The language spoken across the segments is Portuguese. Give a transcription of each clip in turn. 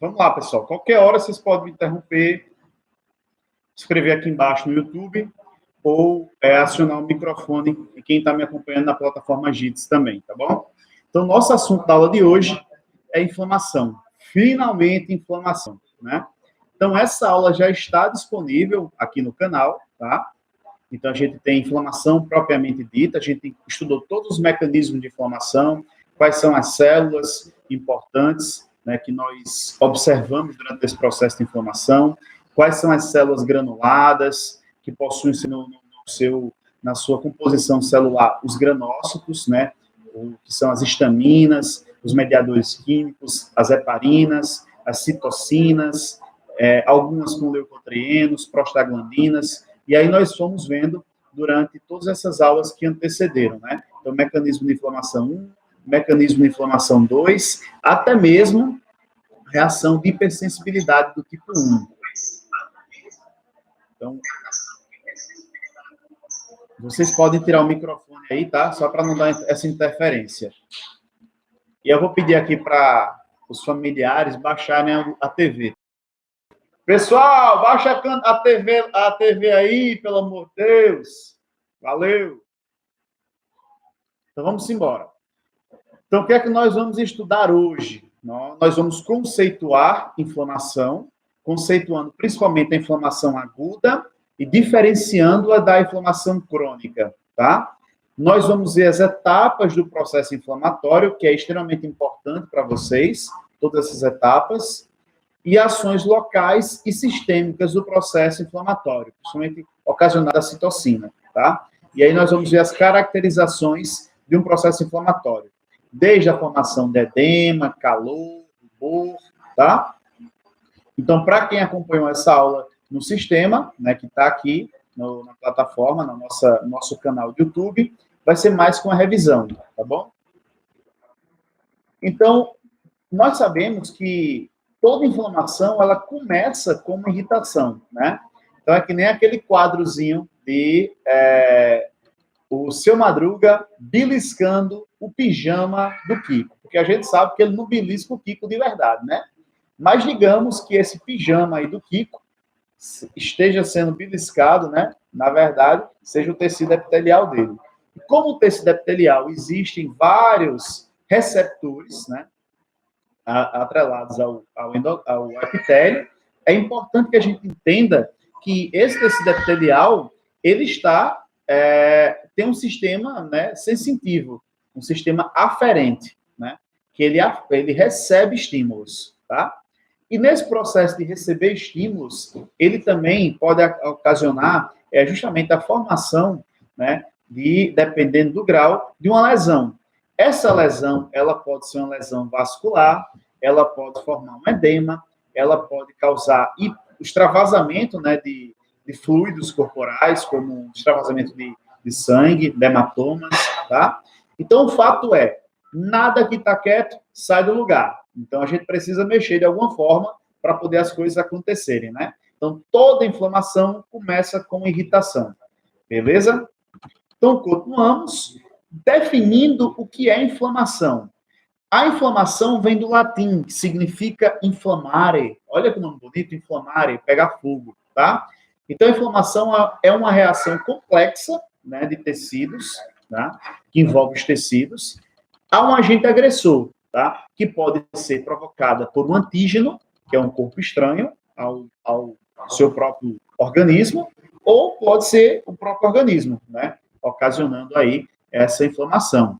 Vamos lá, pessoal. Qualquer hora vocês podem me interromper, escrever aqui embaixo no YouTube ou acionar o microfone e quem está me acompanhando na plataforma JITS também, tá bom? Então, nosso assunto da aula de hoje é inflamação. Finalmente, inflamação, né? Então, essa aula já está disponível aqui no canal, tá? Então, a gente tem inflamação propriamente dita, a gente estudou todos os mecanismos de inflamação, quais são as células importantes, né, que nós observamos durante esse processo de inflamação, quais são as células granuladas, que possuem na sua composição celular os granócitos, né, que são as histaminas, os mediadores químicos, as heparinas, as citocinas, algumas com leucotrienos, prostaglandinas, e aí nós fomos vendo durante todas essas aulas que antecederam, né? Então, mecanismo de inflamação 1, mecanismo de inflamação 2, até mesmo reação de hipersensibilidade do tipo 1. Então, vocês podem tirar o microfone aí, tá? Só para não dar essa interferência. E eu vou pedir aqui para os familiares baixarem a TV. Pessoal, baixa a TV aí, pelo amor de Deus. Valeu. Então, vamos embora. Então, o que é que nós vamos estudar hoje? Nós vamos conceituar inflamação, conceituando principalmente a inflamação aguda e diferenciando-a da inflamação crônica, tá? Nós vamos ver as etapas do processo inflamatório, que é extremamente importante para vocês, todas essas etapas, e ações locais e sistêmicas do processo inflamatório, principalmente ocasionada da citocina, tá? E aí nós vamos ver as caracterizações de um processo inflamatório, desde a formação de edema, calor, rubor, tá? Então, para quem acompanhou essa aula no sistema, né, que está aqui na plataforma, no nosso canal do YouTube, vai ser mais com a revisão, tá bom? Então, nós sabemos que toda inflamação, ela começa como irritação, né? Então, é que nem aquele quadrozinho de o Seu Madruga beliscando o pijama do Kiko. Porque a gente sabe que ele não belisca o Kiko de verdade, né? Mas digamos que esse pijama aí do Kiko esteja sendo beliscado, né? Na verdade, seja o tecido epitelial dele. E como o tecido epitelial existem vários receptores, né? Atrelados ao epitélio, é importante que a gente entenda que esse tecido epitelial, ele tem um sistema, né, sensitivo, um sistema aferente, né, que ele recebe estímulos, tá? E nesse processo de receber estímulos, ele também pode ocasionar justamente a formação, né, dependendo do grau, de uma lesão. Essa lesão, ela pode ser uma lesão vascular, ela pode formar um edema, ela pode causar extravasamento, né, de fluidos corporais, como extravasamento de sangue, de hematomas, tá? Então, o fato é, nada que está quieto sai do lugar. Então, a gente precisa mexer de alguma forma para poder as coisas acontecerem, né? Então, toda inflamação começa com irritação, beleza? Então, continuamos definindo o que é inflamação. A inflamação vem do latim, que significa inflamare. Olha que nome bonito, inflamare, pegar fogo, tá? Então, a inflamação é uma reação complexa, né, de tecidos, tá? Que envolve os tecidos, a um agente agressor, tá? Que pode ser provocada por um antígeno, que é um corpo estranho ao seu próprio organismo, ou pode ser o próprio organismo, né? Ocasionando aí essa inflamação.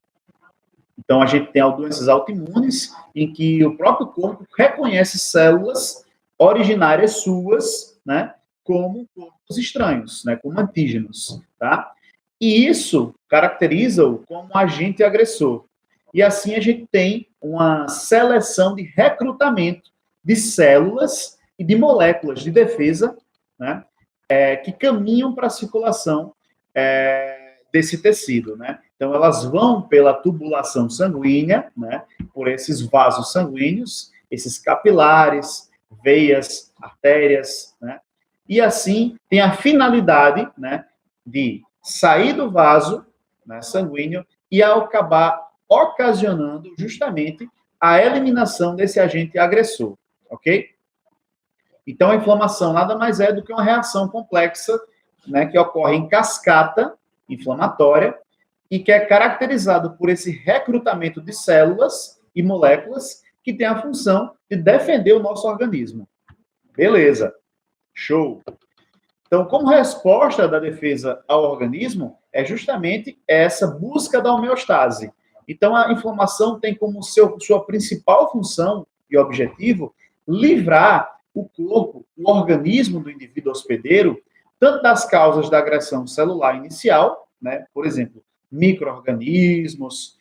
Então, a gente tem doenças autoimunes em que o próprio corpo reconhece células originárias suas, né, como corpos estranhos, né, como antígenos, tá? E isso caracteriza-o como um agente agressor. E assim a gente tem uma seleção de recrutamento de células e de moléculas de defesa, né, que caminham para a circulação desse tecido, né? Então, elas vão pela tubulação sanguínea, né? Por esses vasos sanguíneos, esses capilares, veias, artérias, né? E assim tem a finalidade, né, de sair do vaso, né, sanguíneo e acabar ocasionando justamente a eliminação desse agente agressor, ok? Então, a inflamação nada mais é do que uma reação complexa, né, que ocorre em cascata inflamatória e que é caracterizado por esse recrutamento de células e moléculas que tem a função de defender o nosso organismo. Beleza, show. Então, como resposta da defesa ao organismo, é justamente essa busca da homeostase. Então, a inflamação tem como sua principal função e objetivo livrar o corpo, o organismo do indivíduo hospedeiro, tanto das causas da agressão celular inicial, né? Por exemplo, micro-organismos,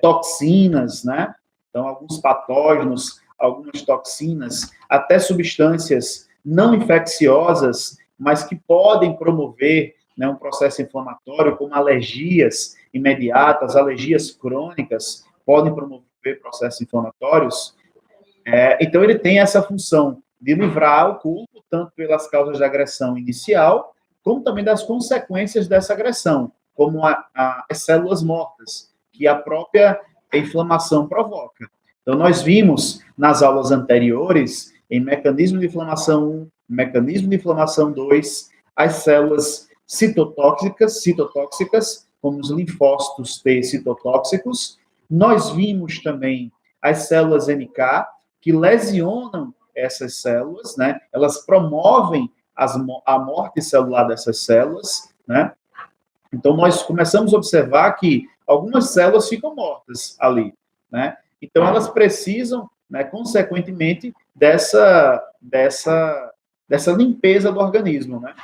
toxinas, né? Então, alguns patógenos, algumas toxinas, até substâncias não infecciosas, mas que podem promover, né, um processo inflamatório, como alergias imediatas, alergias crônicas, podem promover processos inflamatórios. Então, ele tem essa função de livrar o corpo, tanto pelas causas da agressão inicial, como também das consequências dessa agressão, como as células mortas, que a própria inflamação provoca. Então, nós vimos nas aulas anteriores, em mecanismo de inflamação 1, mecanismo de inflamação 2, as células citotóxicas, como os linfócitos T citotóxicos. Nós vimos também as células NK, que lesionam essas células, né? Elas promovem a morte celular dessas células, né? Então, nós começamos a observar que algumas células ficam mortas ali, né? Então, elas precisam, né, consequentemente, dessa limpeza do organismo, né?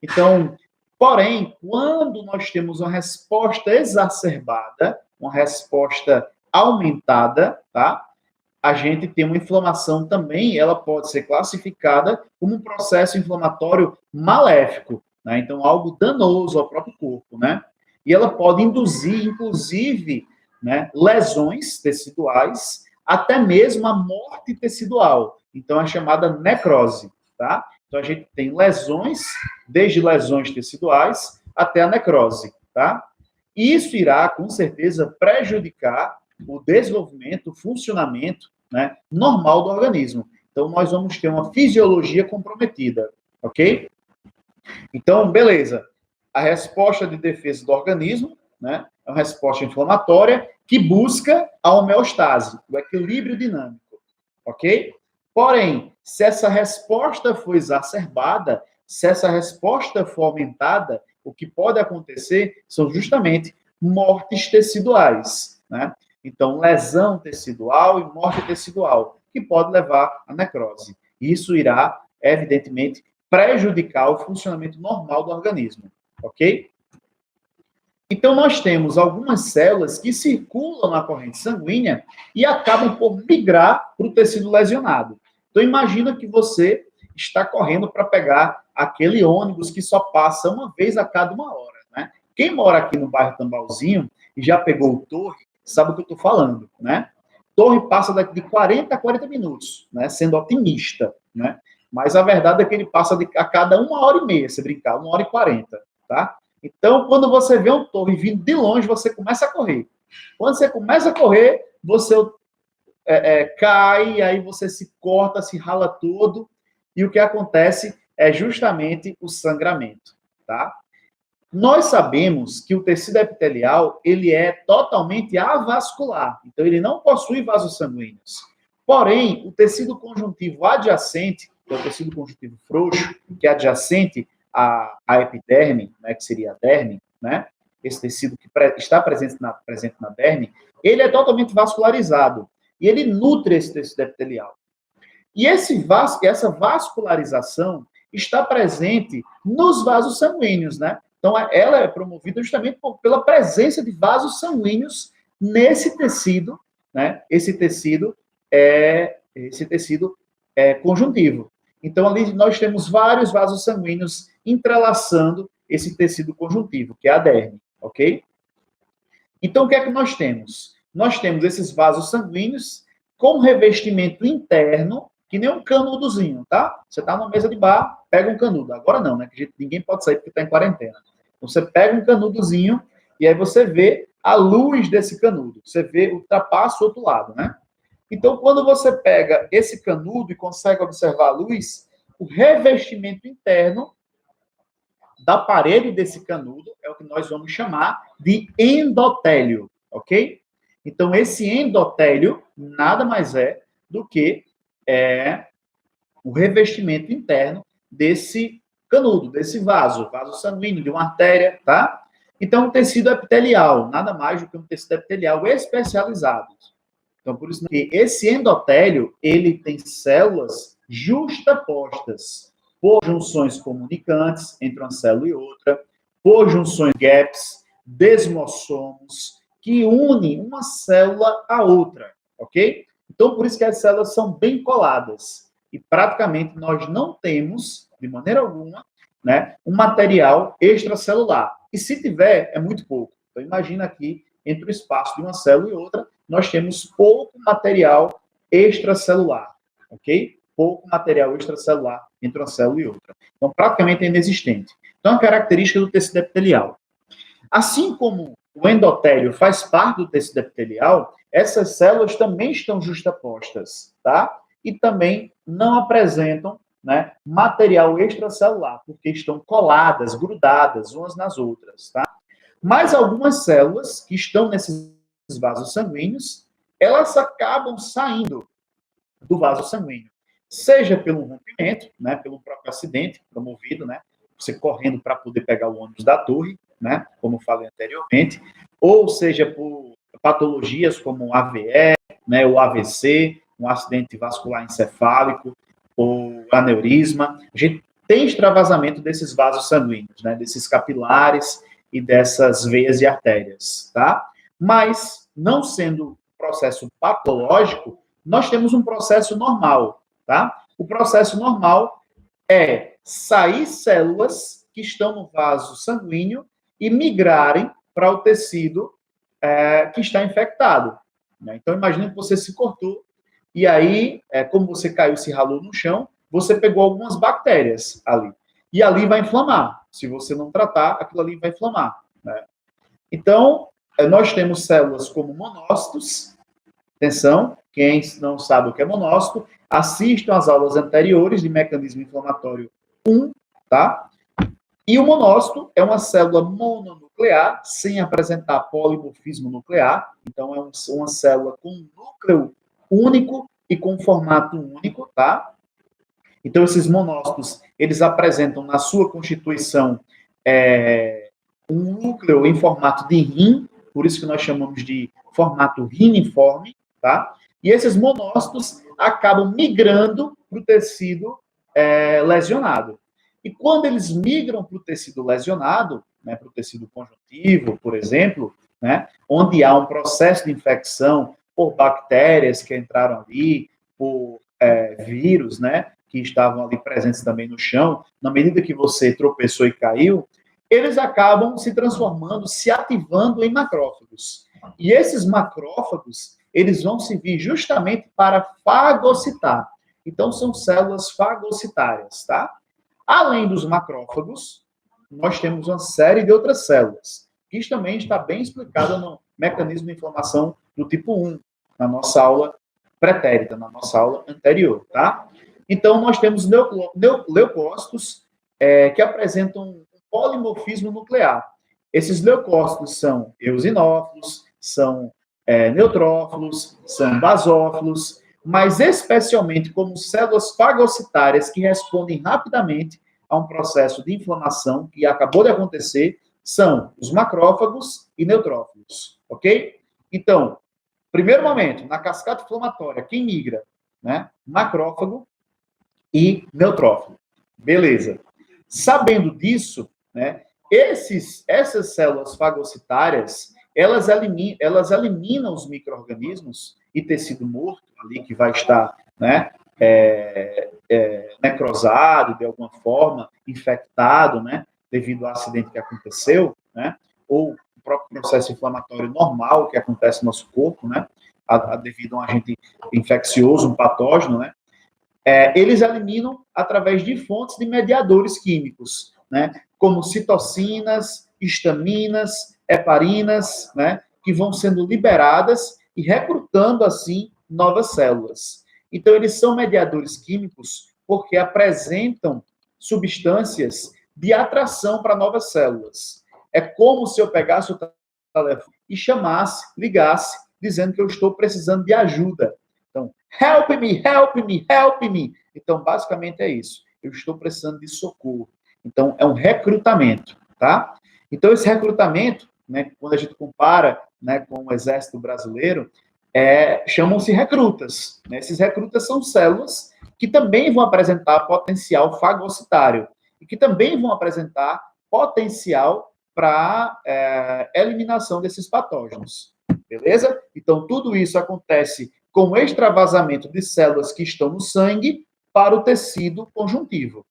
Então, porém, quando nós temos uma resposta exacerbada, uma resposta aumentada, tá? A gente tem uma inflamação também, ela pode ser classificada como um processo inflamatório maléfico, né? Então, algo danoso ao próprio corpo, né? E ela pode induzir, inclusive, né, lesões teciduais, até mesmo a morte tecidual. Então, é chamada necrose, tá? Então, a gente tem lesões, desde lesões teciduais até a necrose, tá? E isso irá, com certeza, prejudicar o desenvolvimento, o funcionamento, né, normal do organismo. Então, nós vamos ter uma fisiologia comprometida, ok? Então, beleza. A resposta de defesa do organismo, né, é uma resposta inflamatória que busca a homeostase, o equilíbrio dinâmico, ok? Porém, se essa resposta for exacerbada, se essa resposta for aumentada, o que pode acontecer são justamente mortes teciduais, né? Então, lesão tecidual e morte tecidual, que pode levar à necrose. Isso irá, evidentemente, prejudicar o funcionamento normal do organismo, ok? Então, nós temos algumas células que circulam na corrente sanguínea e acabam por migrar para o tecido lesionado. Então, imagina que você está correndo para pegar aquele ônibus que só passa uma vez a cada 1 hora, né? Quem mora aqui no bairro Tambalzinho e já pegou o Torre, sabe o que eu estou falando, né? Torre passa daqui de 40 a 40 minutos, né? Sendo otimista, né? Mas a verdade é que ele passa a cada 1 hora e meia, se brincar, 1 hora e 40, tá? Então, quando você vê um Torre vindo de longe, você começa a correr. Quando você começa a correr, você cai, aí você se corta, se rala todo, e o que acontece é justamente o sangramento, tá? Nós sabemos que o tecido epitelial, ele é totalmente avascular, então ele não possui vasos sanguíneos. Porém, o tecido conjuntivo adjacente, que é o tecido conjuntivo frouxo, que é adjacente à epiderme, né, que seria a derme, né, esse tecido que está presente na derme, ele é totalmente vascularizado e ele nutre esse tecido epitelial. E essa vascularização está presente nos vasos sanguíneos, né? Então, ela é promovida justamente pela presença de vasos sanguíneos nesse tecido, né? Esse tecido é conjuntivo. Então, ali nós temos vários vasos sanguíneos entrelaçando esse tecido conjuntivo, que é a derme, ok? Então, o que é que nós temos? Nós temos esses vasos sanguíneos com revestimento interno, que nem um canudozinho, tá? Você está numa mesa de bar, pega um canudo. Agora não, né? Que ninguém pode sair porque está em quarentena. Então, você pega um canudozinho e aí você vê a luz desse canudo. Você vê ultrapassa o outro lado, né? Então, quando você pega esse canudo e consegue observar a luz, o revestimento interno da parede desse canudo é o que nós vamos chamar de endotélio, ok? Então, esse endotélio nada mais é do que o revestimento interno desse canudo, desse vaso sanguíneo, de uma artéria, tá? Então, o tecido epitelial, nada mais do que um tecido epitelial especializado. Então, por isso que esse endotélio, ele tem células justapostas por junções comunicantes entre uma célula e outra, por junções gaps, desmossomos, que unem uma célula à outra, ok? Então, por isso que as células são bem coladas. E praticamente nós não temos, de maneira alguma, né, um material extracelular. E se tiver, é muito pouco. Então, imagina aqui, entre o espaço de uma célula e outra, nós temos pouco material extracelular, ok? Pouco material extracelular entre uma célula e outra. Então, praticamente é inexistente. Então, é uma característica do tecido epitelial. Assim como o endotélio faz parte do tecido epitelial, essas células também estão justapostas, tá? E também não apresentam, né, material extracelular, porque estão coladas, grudadas umas nas outras, tá? Mas algumas células que estão nesses vasos sanguíneos, elas acabam saindo do vaso sanguíneo, seja pelo rompimento, né, pelo próprio acidente promovido, né, você correndo para poder pegar o ônibus da torre, né, como falei anteriormente, ou seja por patologias como AVE, né, o AVC, um acidente vascular encefálico, ou aneurisma. A gente tem extravasamento desses vasos sanguíneos, né, desses capilares e dessas veias e artérias, tá? Mas, não sendo processo patológico, nós temos um processo normal, tá? O processo normal é sair células que estão no vaso sanguíneo e migrarem para o tecido que está infectado. Né? Então, imagine que você se cortou e aí, como você caiu e se ralou no chão, você pegou algumas bactérias ali. E ali vai inflamar. Se você não tratar, aquilo ali vai inflamar. Né? Então, nós temos células como monócitos. Atenção, quem não sabe o que é monócito, assistam às aulas anteriores de mecanismo inflamatório 1, tá? E o monócito é uma célula mononuclear, sem apresentar polimorfismo nuclear. Então, é uma célula com um núcleo único e com formato único, tá? Então, esses monócitos, eles apresentam na sua constituição um núcleo em formato de rim, por isso que nós chamamos de formato riniforme, tá? E esses monócitos acabam migrando para o tecido lesionado. E quando eles migram para o tecido lesionado, né, para o tecido conjuntivo, por exemplo, né, onde há um processo de infecção por bactérias que entraram ali, por vírus, né, que estavam ali presentes também no chão, na medida que você tropeçou e caiu, eles acabam se transformando, se ativando em macrófagos. E esses macrófagos, eles vão servir justamente para fagocitar. Então, são células fagocitárias, tá? Além dos macrófagos, nós temos uma série de outras células, que isso também está bem explicada no mecanismo de inflamação do tipo 1, na nossa aula pretérita, na nossa aula anterior, tá? Então, nós temos leucócitos que apresentam um polimorfismo nuclear. Esses leucócitos são eosinófilos, são neutrófilos, são basófilos, mas especialmente como células fagocitárias que respondem rapidamente a um processo de inflamação que acabou de acontecer, são os macrófagos e neutrófilos, ok? Então, primeiro momento, na cascata inflamatória, quem migra? Né? Macrófago e neutrófilo. Beleza. Sabendo disso, né, essas células fagocitárias, elas eliminam os micro-organismos e tecido morto ali que vai estar, né, necrosado de alguma forma, infectado, né, devido ao acidente que aconteceu, né, ou o próprio processo inflamatório normal que acontece no nosso corpo, né, devido a um agente infeccioso, um patógeno, né, eles eliminam através de fontes de mediadores químicos, né, como citocinas, histaminas, heparinas, né, que vão sendo liberadas e recrutando, assim, novas células. Então, eles são mediadores químicos porque apresentam substâncias de atração para novas células. É como se eu pegasse o telefone e chamasse, ligasse, dizendo que eu estou precisando de ajuda. Então, help me, help me, help me. Então, basicamente é isso. Eu estou precisando de socorro. Então, é um recrutamento, tá? Então, esse recrutamento, né, quando a gente compara, né, com o exército brasileiro, chamam-se recrutas. Né? Esses recrutas são células que também vão apresentar potencial fagocitário e que também vão apresentar potencial para eliminação desses patógenos. Beleza? Então, tudo isso acontece com o extravasamento de células que estão no sangue para o tecido conjuntivo.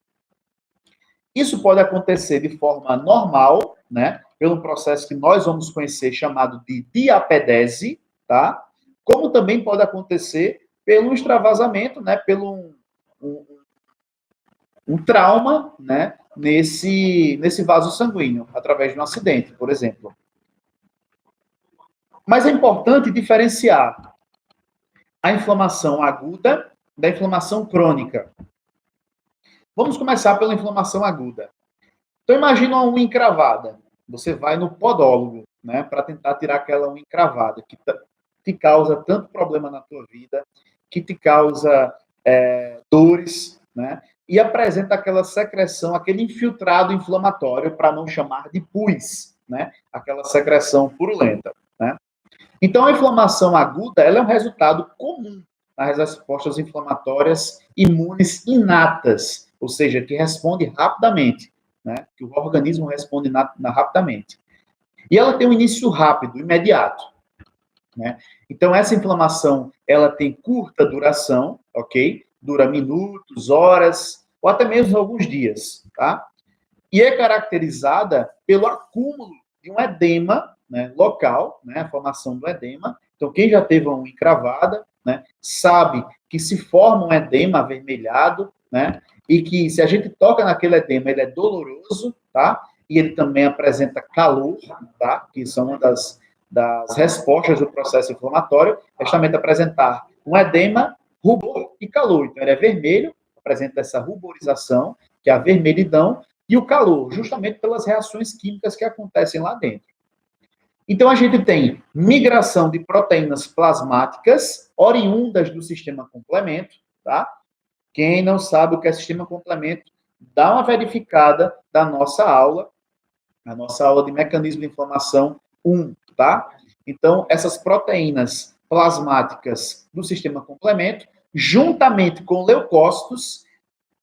Isso pode acontecer de forma normal, né? Pelo processo que nós vamos conhecer chamado de diapedese, tá? Como também pode acontecer pelo extravasamento, né? Pelo um trauma, né? Nesse vaso sanguíneo, através de um acidente, por exemplo. Mas é importante diferenciar a inflamação aguda da inflamação crônica. Vamos começar pela inflamação aguda. Então, imagina uma unha encravada. Você vai no podólogo, né, para tentar tirar aquela unha encravada que te causa tanto problema na tua vida, que te causa dores, né, e apresenta aquela secreção, aquele infiltrado inflamatório, para não chamar de pus, né, aquela secreção purulenta, né. Então, a inflamação aguda, ela é um resultado comum nas respostas inflamatórias imunes inatas, ou seja, que responde rapidamente, né? Que o organismo responde rapidamente. E ela tem um início rápido, imediato, né? Então, essa inflamação, ela tem curta duração, ok? Dura minutos, horas, ou até mesmo alguns dias, tá? E é caracterizada pelo acúmulo de um edema, né, local, né, a formação do edema. Então, quem já teve uma unha encravada, né, sabe que se forma um edema avermelhado, né, e que se a gente toca naquele edema, ele é doloroso, tá? E ele também apresenta calor, tá? Que são uma das respostas do processo inflamatório, é justamente apresentar um edema, rubor e calor. Então, ele é vermelho, apresenta essa ruborização, que é a vermelhidão, e o calor, justamente pelas reações químicas que acontecem lá dentro. Então, a gente tem migração de proteínas plasmáticas oriundas do sistema complemento, tá? Quem não sabe o que é sistema complemento, dá uma verificada da nossa aula, a nossa aula de mecanismo de inflamação 1, tá? Então, essas proteínas plasmáticas do sistema complemento, juntamente com leucócitos.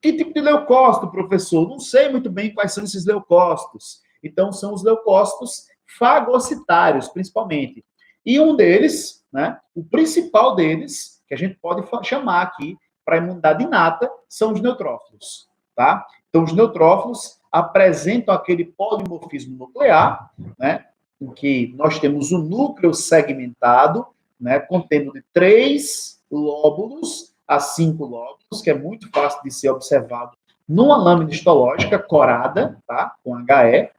Que tipo de leucócito, professor? Não sei muito bem quais são esses leucócitos. Então, são os leucócitos fagocitários, principalmente. E um deles, né, o principal deles, que a gente pode chamar aqui para imunidade inata, são os neutrófilos, tá? Então, os neutrófilos apresentam aquele polimorfismo nuclear, né, em que nós temos o núcleo segmentado, né, contendo de 3 lóbulos a 5 lóbulos, que é muito fácil de ser observado numa lâmina histológica corada, tá, com HE,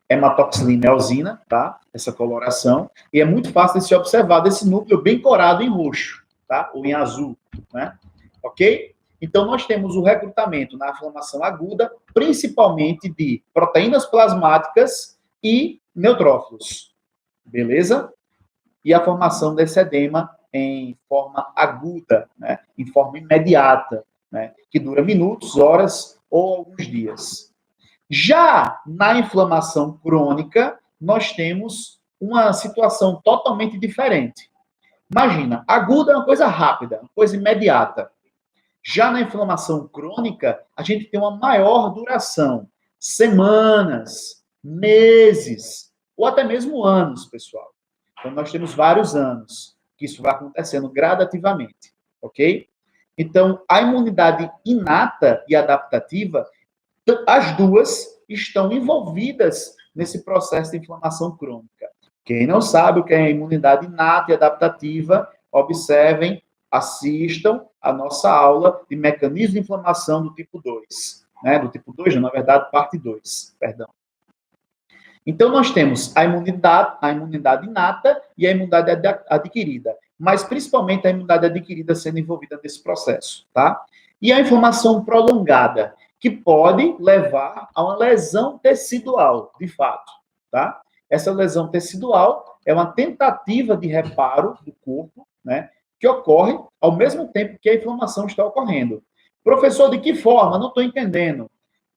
hematoxilina e eosina, tá, essa coloração, e é muito fácil de ser observado esse núcleo bem corado em roxo, tá, ou em azul, né, ok? Então, nós temos o recrutamento na inflamação aguda, principalmente de proteínas plasmáticas e neutrófilos, beleza? E a formação desse edema em forma aguda, né? Em forma imediata, né? Que dura minutos, horas ou alguns dias. Já na inflamação crônica, nós temos uma situação totalmente diferente. Imagina, aguda é uma coisa rápida, uma coisa imediata. Já na inflamação crônica, a gente tem uma maior duração, semanas, meses, ou até mesmo anos, pessoal. Então, nós temos vários anos que isso vai acontecendo gradativamente, ok? Então, a imunidade inata e adaptativa, as duas estão envolvidas nesse processo de inflamação crônica. Quem não sabe o que é imunidade inata e adaptativa, observem, assistam a nossa aula de mecanismo de inflamação do tipo 2. Né? Do tipo 2, na verdade, parte 2, perdão. Então, nós temos a imunidade inata e a imunidade adquirida, mas principalmente a imunidade adquirida sendo envolvida nesse processo, tá? E a inflamação prolongada, que pode levar a uma lesão tecidual, de fato, tá? Essa lesão tecidual é uma tentativa de reparo do corpo, né, que ocorre ao mesmo tempo que a inflamação está ocorrendo. Professor, de que forma? Não estou entendendo.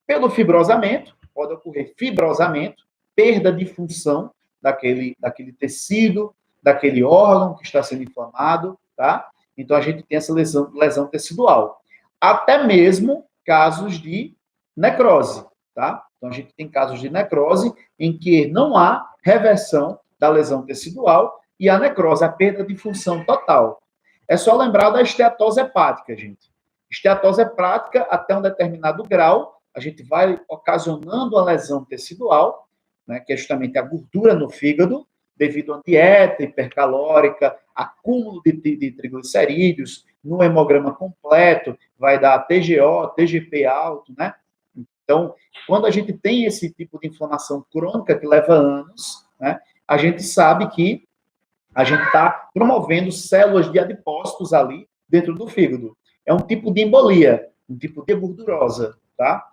Pelo fibrosamento, pode ocorrer fibrosamento, perda de função daquele tecido, daquele órgão que está sendo inflamado, tá? Então, a gente tem essa lesão tecidual. Até mesmo casos de necrose, tá? Então, a gente tem casos de necrose em que não há reversão da lesão tecidual e a necrose, a perda de função total. É só lembrar da esteatose hepática, gente. Esteatose hepática, até um determinado grau, a gente vai ocasionando a lesão tecidual, né, que é justamente a gordura no fígado, devido a dieta hipercalórica, acúmulo de triglicerídeos, no hemograma completo, vai dar TGO, TGP alto, né? Então, quando a gente tem esse tipo de inflamação crônica que leva anos, né, a gente sabe que a gente está promovendo células de adipócitos ali dentro do fígado. É um tipo de embolia, um tipo de gordurosa, tá?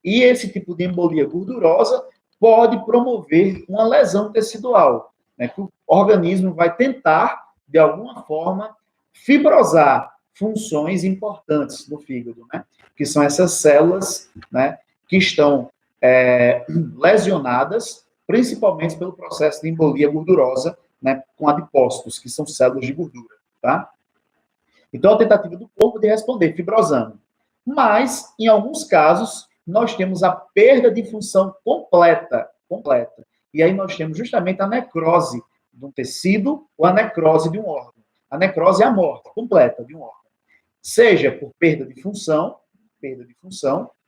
E esse tipo de embolia gordurosa pode promover uma lesão tecidual, né, que o organismo vai tentar, de alguma forma, fibrosar funções importantes do fígado, né, que são essas células, né, que estão lesionadas, principalmente pelo processo de embolia gordurosa, né, com adipócitos, que são células de gordura, tá? Então, a tentativa do corpo de responder, fibrosando. Mas, em alguns casos, nós temos a perda de função completa. E aí nós temos justamente a necrose de um tecido ou a necrose de um órgão. A necrose é a morte completa de um órgão. Seja por perda de função,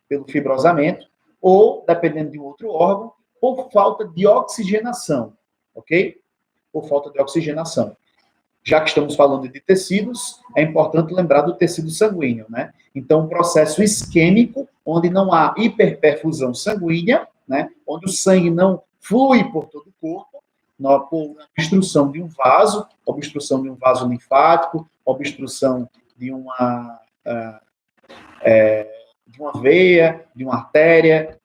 pelo fibrosamento, ou, dependendo de um outro órgão, por falta de oxigenação, ok? Por falta de oxigenação. Já que estamos falando de tecidos, é importante lembrar do tecido sanguíneo, né? Então, um processo isquêmico, onde não há hiperperfusão sanguínea, né? Onde o sangue não flui por todo o corpo, por obstrução de um vaso linfático, obstrução de uma veia, de uma artéria,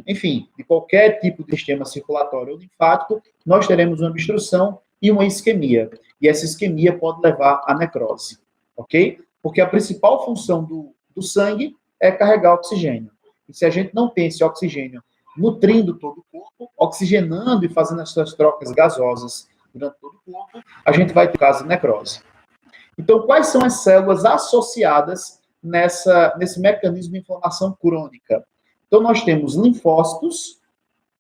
enfim, de qualquer tipo de sistema circulatório ou linfático, nós teremos uma obstrução e uma isquemia. E essa isquemia pode levar à necrose, ok? Porque a principal função do sangue é carregar oxigênio. E se a gente não tem esse oxigênio nutrindo todo o corpo, oxigenando e fazendo as suas trocas gasosas durante todo o corpo, a gente vai ter caso de necrose. Então, quais são as células associadas nesse mecanismo de inflamação crônica? Então, nós temos linfócitos,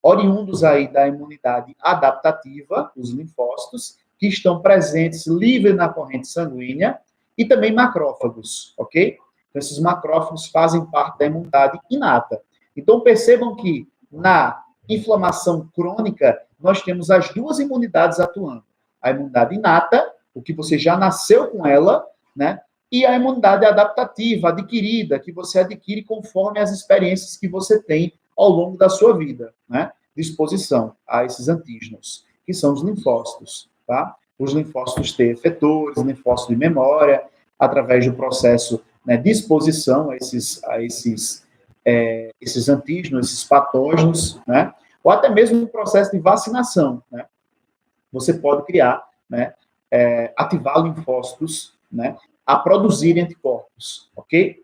oriundos aí da imunidade adaptativa, os linfócitos, que estão presentes livres na corrente sanguínea, e também macrófagos, ok? Então, esses macrófagos fazem parte da imunidade inata. Então, percebam que na inflamação crônica, nós temos as duas imunidades atuando. A imunidade inata, o que você já nasceu com ela, né? E a imunidade adaptativa, adquirida, que você adquire conforme as experiências que você tem ao longo da sua vida, né? De exposição a esses antígenos, que são os linfócitos, tá? Os linfócitos T efetores, linfócitos de memória, através do processo, né, de exposição a esses antígenos, esses patógenos, né? Ou até mesmo no processo de vacinação, né? Você pode criar, né, ativar linfócitos, né, a produzirem anticorpos, ok?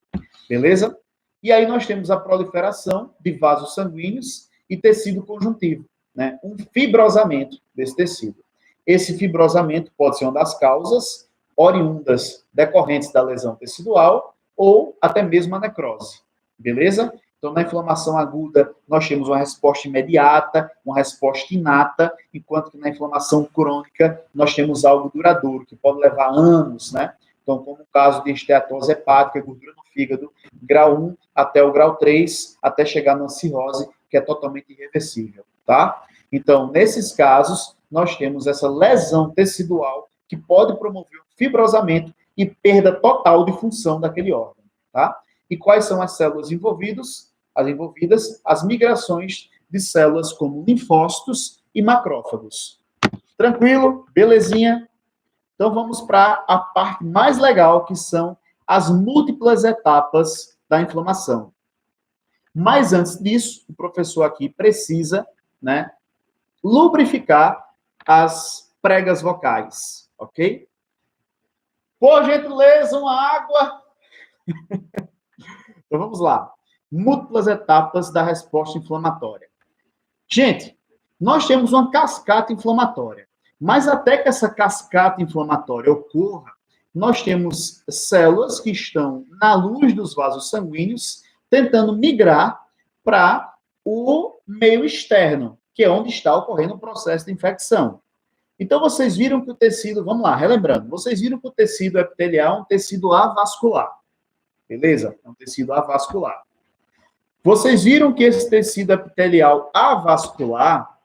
Beleza? E aí nós temos a proliferação de vasos sanguíneos e tecido conjuntivo, né? Um fibrosamento desse tecido. Esse fibrosamento pode ser uma das causas oriundas decorrentes da lesão tecidual ou até mesmo a necrose, beleza? Então, na inflamação aguda, nós temos uma resposta imediata, uma resposta inata, enquanto que na inflamação crônica, nós temos algo duradouro, que pode levar anos, né? Então, como o caso de esteatose hepática, gordura no fígado, grau 1 até o grau 3, até chegar na cirrose, que é totalmente irreversível, tá? Então, nesses casos, nós temos essa lesão tecidual que pode promover o fibrosamento e perda total de função daquele órgão, tá? E quais são as células envolvidas? As migrações de células como linfócitos e macrófagos. Tranquilo? Belezinha? Então vamos para a parte mais legal, que são as múltiplas etapas da inflamação. Mas antes disso, o professor aqui precisa, né, lubrificar as pregas vocais, ok? Por gentileza, uma água. Então vamos lá. Múltiplas etapas da resposta inflamatória. Gente, nós temos uma cascata inflamatória, mas até que essa cascata inflamatória ocorra, nós temos células que estão na luz dos vasos sanguíneos tentando migrar para o meio externo, que é onde está ocorrendo o processo de infecção. Então, vocês viram que o tecido, vamos lá, relembrando, vocês viram que o tecido epitelial é um tecido avascular, beleza? É um tecido avascular. Vocês viram que esse tecido epitelial avascular,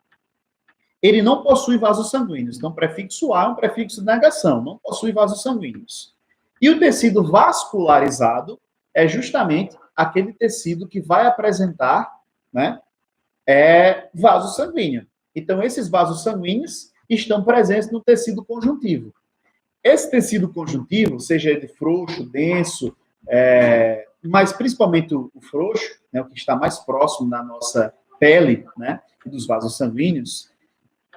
ele não possui vasos sanguíneos. Então, prefixo A é um prefixo de negação, não possui vasos sanguíneos. E o tecido vascularizado é justamente aquele tecido que vai apresentar, né, vaso sanguíneo. Então, esses vasos sanguíneos estão presentes no tecido conjuntivo. Esse tecido conjuntivo, seja ele frouxo, denso, mas principalmente o frouxo, né, o que está mais próximo da nossa pele, né, dos vasos sanguíneos,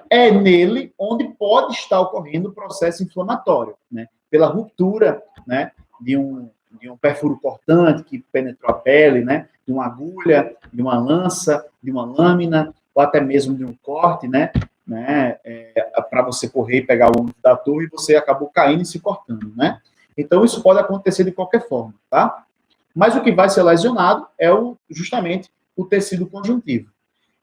é nele onde pode estar ocorrendo o processo inflamatório, né, pela ruptura, né, de um perfuro cortante que penetrou a pele, né, de uma agulha, de uma lança, de uma lâmina, ou até mesmo de um corte, né, para você correr e pegar o ônibus da torre e você acabou caindo e se cortando, né? Então, isso pode acontecer de qualquer forma, tá? Mas o que vai ser lesionado é justamente o tecido conjuntivo.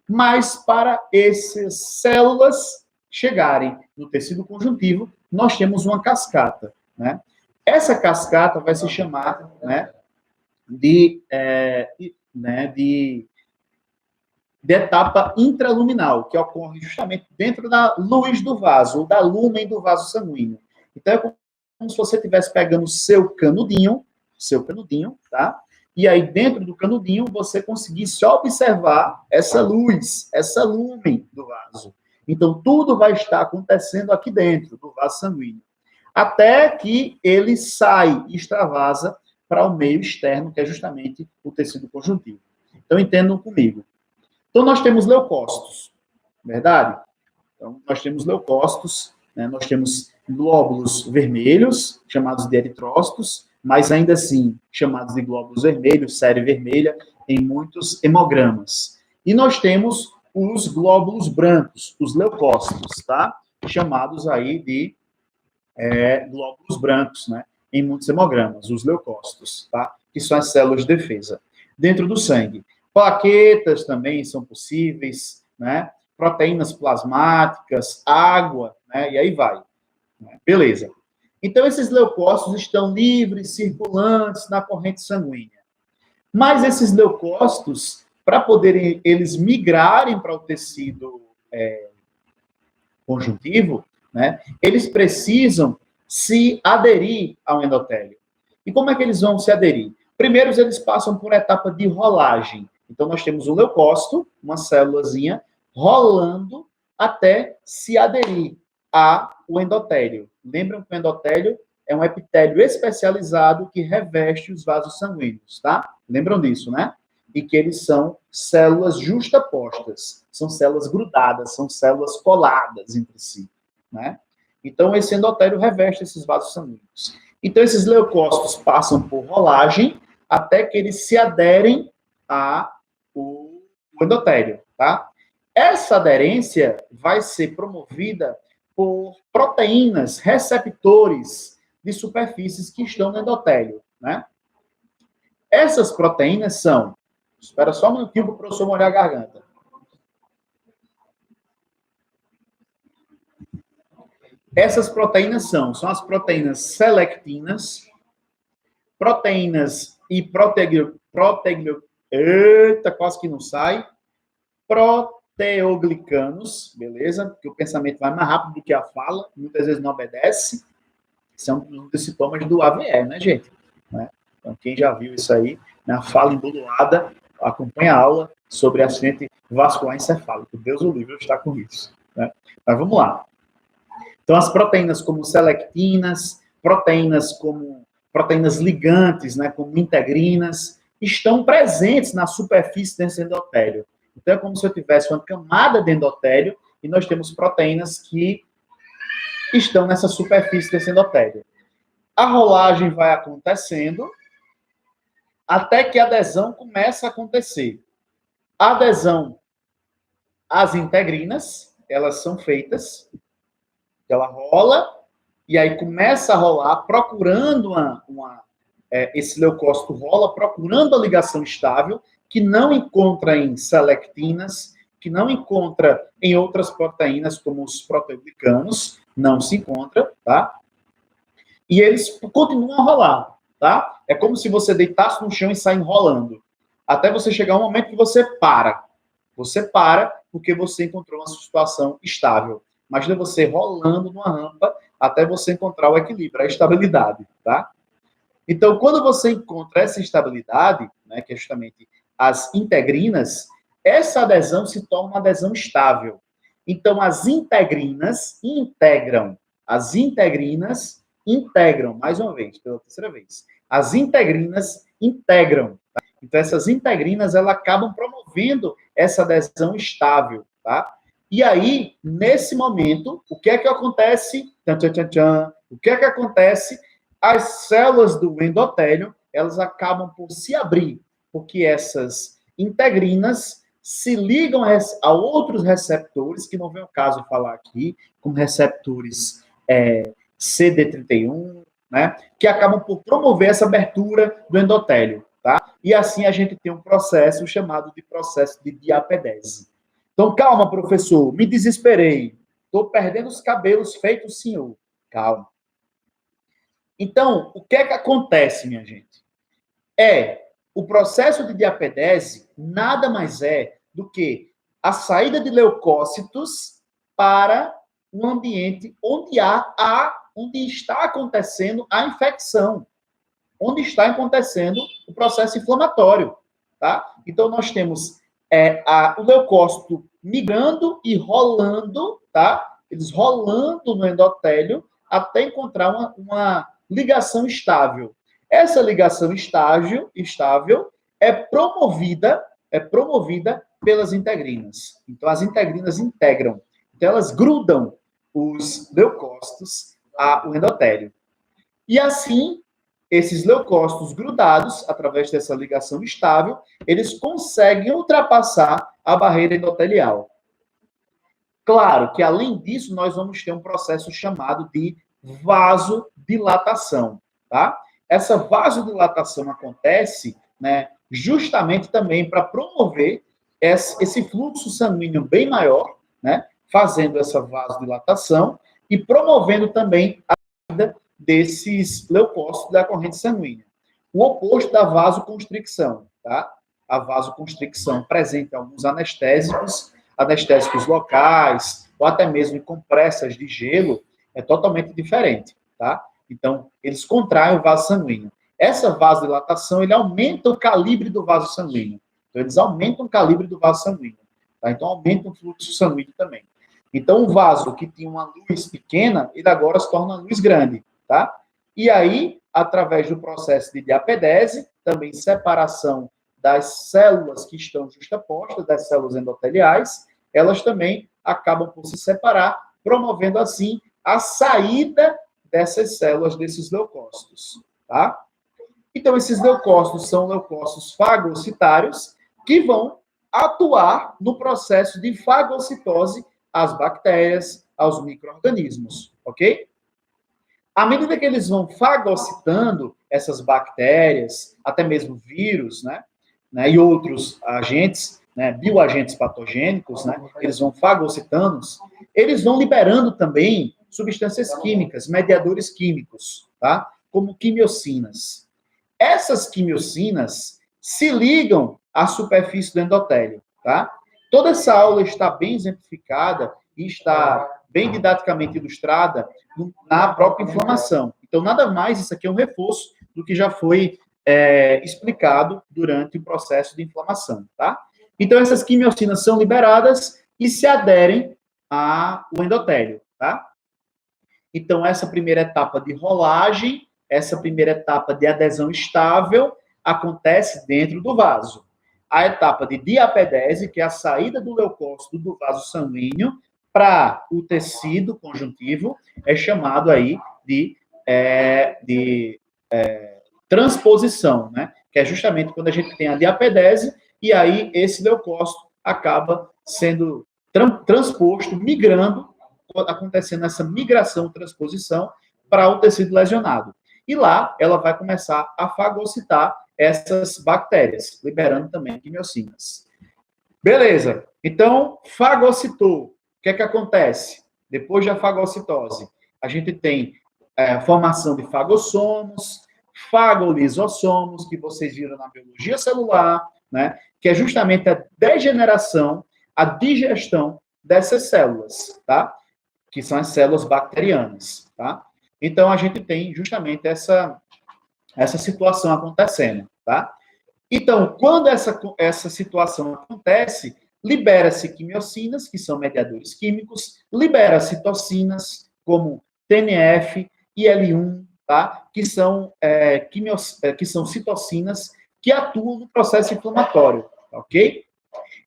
Mas para essas células chegarem no tecido conjuntivo, nós temos uma cascata, né? Essa cascata vai se chamar, né, de etapa intraluminal, que ocorre justamente dentro da luz do vaso, ou da lúmen do vaso sanguíneo. Então, é como se você estivesse pegando o seu canudinho, tá? E aí, dentro do canudinho, você conseguisse observar essa luz, essa lúmen do vaso. Então, tudo vai estar acontecendo aqui dentro do vaso sanguíneo. Até que ele sai e extravasa para o meio externo, que é justamente o tecido conjuntivo. Então, entendam comigo. Então, nós temos leucócitos, verdade? Então, nós temos leucócitos, né? Nós temos glóbulos vermelhos, chamados de eritrócitos, mas ainda assim chamados de glóbulos vermelhos, série vermelha, em muitos hemogramas. E nós temos os glóbulos brancos, os leucócitos, tá? Chamados aí de glóbulos brancos, né? Em muitos hemogramas, os leucócitos, tá? Que são as células de defesa. Dentro do sangue. Plaquetas também são possíveis, né? Proteínas plasmáticas, água, né? E aí vai. Beleza. Então, esses leucócitos estão livres, circulantes na corrente sanguínea. Mas esses leucócitos, para poderem eles migrarem para o tecido conjuntivo, né? Eles precisam se aderir ao endotélio. E como é que eles vão se aderir? Primeiro, eles passam por etapa de rolagem. Então, nós temos o leucócito, uma célulazinha, rolando até se aderir ao endotélio. Lembram que o endotélio é um epitélio especializado que reveste os vasos sanguíneos, tá? Lembram disso, né? E que eles são células justapostas, são células grudadas, são células coladas entre si, né? Então, esse endotélio reveste esses vasos sanguíneos. Então, esses leucócitos passam por rolagem até que eles se aderem ao endotélio, tá? Essa aderência vai ser promovida por proteínas, receptores de superfícies que estão no endotélio, né? Essas proteínas são... Espera só um minutinho para o professor molhar a garganta. Essas proteínas são as proteínas selectinas, proteínas e eita, quase que não sai, proteoglicanos, beleza? Porque o pensamento vai mais rápido do que a fala, muitas vezes não obedece. São um dos sintomas do AVE, né, gente? Né? Então, quem já viu isso aí, na fala embolada, acompanha a aula, sobre acidente vascular encefálico. Deus o livre, está com isso. Né? Mas vamos lá. Então, as proteínas como selectinas, proteínas ligantes, né, como integrinas, estão presentes na superfície desse endotélio. Então, é como se eu tivesse uma camada de endotélio e nós temos proteínas que estão nessa superfície desse endotélio. A rolagem vai acontecendo até que a adesão começa a acontecer. A adesão às integrinas, elas são feitas, ela rola, e aí começa a rolar, procurando esse leucócito rola, procurando a ligação estável, que não encontra em selectinas, que não encontra em outras proteínas, como os proteoglicanos, não se encontra, tá? E eles continuam a rolar, tá? É como se você deitasse no chão e saia enrolando, até você chegar um momento que você para. Você para porque você encontrou uma situação estável. Imagina você rolando numa rampa até você encontrar o equilíbrio, a estabilidade, tá? Então, quando você encontra essa estabilidade, né, que é justamente as integrinas, essa adesão se torna uma adesão estável. Então, as integrinas integram, mais uma vez, pela terceira vez, as integrinas integram. Tá? Então, essas integrinas, elas acabam promovendo essa adesão estável, tá? E aí, nesse momento, o que é que acontece? O que é que acontece? As células do endotélio, elas acabam por se abrir, porque essas integrinas se ligam a outros receptores, que não vem o caso de falar aqui, como receptores CD31, né, que acabam por promover essa abertura do endotélio, tá? E assim a gente tem um processo chamado de processo de diapedese. Então, calma, professor, me desesperei. Estou perdendo os cabelos feito o senhor. Calma. Então, o que é que acontece, minha gente? O processo de diapedese nada mais é do que a saída de leucócitos para um ambiente onde está acontecendo a infecção, onde está acontecendo o processo inflamatório, tá? Então, nós temos o leucócito migrando e rolando, tá? Eles rolando no endotélio até encontrar uma ligação estável. Essa ligação estável é promovida pelas integrinas. Então, as integrinas integram. Então, elas grudam os leucócitos ao endotélio. E assim, esses leucócitos grudados, através dessa ligação estável, eles conseguem ultrapassar a barreira endotelial. Claro que, além disso, nós vamos ter um processo chamado de vasodilatação, tá? Essa vasodilatação acontece, né, justamente também para promover esse fluxo sanguíneo bem maior, né, fazendo essa vasodilatação e promovendo também a saída desses leucócitos da corrente sanguínea. O oposto da vasoconstricção, tá? A vasoconstricção presente em alguns anestésicos locais, ou até mesmo em compressas de gelo, é totalmente diferente, tá? Então, eles contraem o vaso sanguíneo. Essa vasodilatação, ele aumenta o calibre do vaso sanguíneo. Então, eles aumentam o calibre do vaso sanguíneo. Tá? Então, aumenta o fluxo sanguíneo também. Então, o vaso que tinha uma luz pequena, ele agora se torna uma luz grande, tá? E aí, através do processo de diapedese, também separação das células que estão justapostas, das células endoteliais, elas também acabam por se separar, promovendo assim a saída dessas células, desses leucócitos, tá? Então, esses leucócitos são leucócitos fagocitários que vão atuar no processo de fagocitose às bactérias, aos micro-organismos, ok? À medida que eles vão fagocitando essas bactérias, até mesmo vírus, né, e outros agentes, né, bioagentes patogênicos, né, eles vão fagocitando, eles vão liberando também substâncias químicas, mediadores químicos, tá? Como quimiocinas. Essas quimiocinas se ligam à superfície do endotélio, tá? Toda essa aula está bem exemplificada e está bem didaticamente ilustrada na própria inflamação. Então, nada mais, isso aqui é um reforço do que já foi explicado durante o processo de inflamação, tá? Então, essas quimiocinas são liberadas e se aderem ao endotélio, tá? Então, essa primeira etapa de rolagem, essa primeira etapa de adesão estável, acontece dentro do vaso. A etapa de diapedese, que é a saída do leucócito do vaso sanguíneo para o tecido conjuntivo, é chamado aí de transposição, né? Que é justamente quando a gente tem a diapedese e aí esse leucócito acaba sendo transposto, migrando, acontecendo essa migração, transposição para o tecido lesionado. E lá ela vai começar a fagocitar essas bactérias, liberando também quimiocinas. Beleza. Então, fagocitou. O que é que acontece? Depois da fagocitose, a gente tem formação de fagossomos, fagolisossomos, que vocês viram na biologia celular, né? Que é justamente a degeneração, a digestão dessas células, tá? Que são as células bacterianas, tá? Então, a gente tem justamente essa situação acontecendo, tá? Então, quando essa situação acontece, libera-se quimiocinas, que são mediadores químicos, libera citocinas, como TNF, IL-1, tá? Que são citocinas que atuam no processo inflamatório, ok?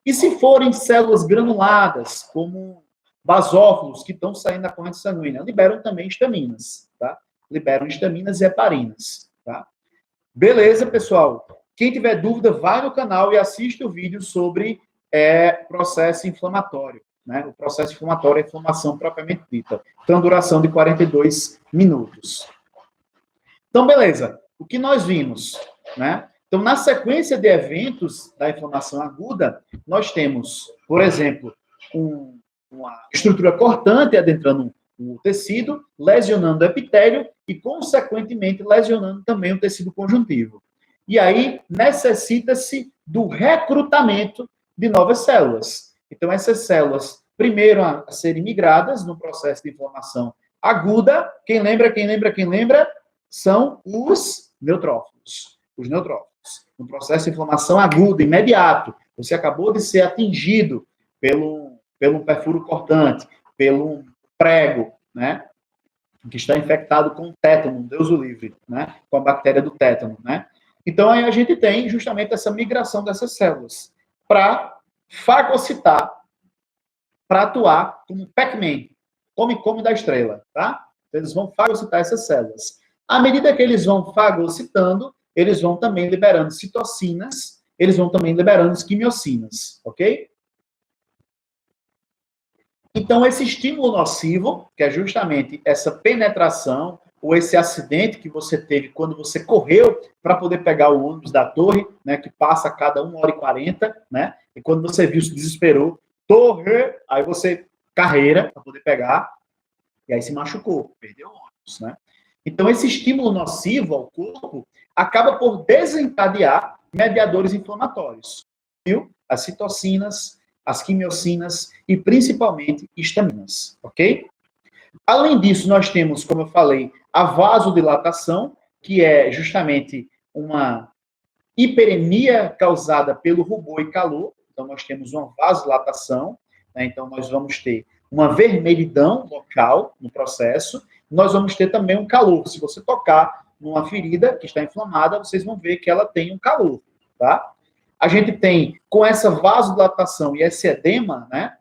E se forem células granuladas, como basófilos, que estão saindo da corrente sanguínea, liberam também histaminas, tá? Liberam histaminas e heparinas, tá? Beleza, pessoal? Quem tiver dúvida, vai no canal e assiste o vídeo sobre processo inflamatório, né? O processo inflamatório é a inflamação propriamente dita. Então, duração de 42 minutos. Então, beleza. O que nós vimos, né? Então, na sequência de eventos da inflamação aguda, nós temos, por exemplo, uma estrutura cortante adentrando o tecido, lesionando o epitélio e, consequentemente, lesionando também o tecido conjuntivo. E aí, necessita-se do recrutamento de novas células. Então, essas células, primeiro a serem migradas no processo de inflamação aguda, quem lembra, são os neutrófilos. Os neutrófilos. No processo de inflamação aguda, imediato. Você acabou de ser atingido pelo perfuro cortante, pelo prego, né? Que está infectado com tétano, Deus o livre, né? Com a bactéria do tétano, né? Então, aí a gente tem justamente essa migração dessas células para fagocitar, para atuar como Pac-Man, come da estrela, tá? Eles vão fagocitar essas células. À medida que eles vão fagocitando, eles vão também liberando citocinas, eles vão também liberando quimiocinas, ok? Então, esse estímulo nocivo, que é justamente essa penetração ou esse acidente que você teve quando você correu para poder pegar o ônibus da torre, né, que passa a cada 1h40, né? E quando você viu, se desesperou, torre, aí você carreira para poder pegar, e aí se machucou, perdeu o ônibus, né? Então, esse estímulo nocivo ao corpo acaba por desencadear mediadores inflamatórios, viu? As citocinas, as quimiocinas e, principalmente, histaminas, ok? Além disso, nós temos, como eu falei, a vasodilatação, que é justamente uma hiperemia causada pelo rubor e calor. Então, nós temos uma vasodilatação, né? Então, nós vamos ter uma vermelhidão local no processo, nós vamos ter também um calor. Se você tocar numa ferida que está inflamada, vocês vão ver que ela tem um calor, tá? A gente tem, com essa vasodilatação e esse edema, né,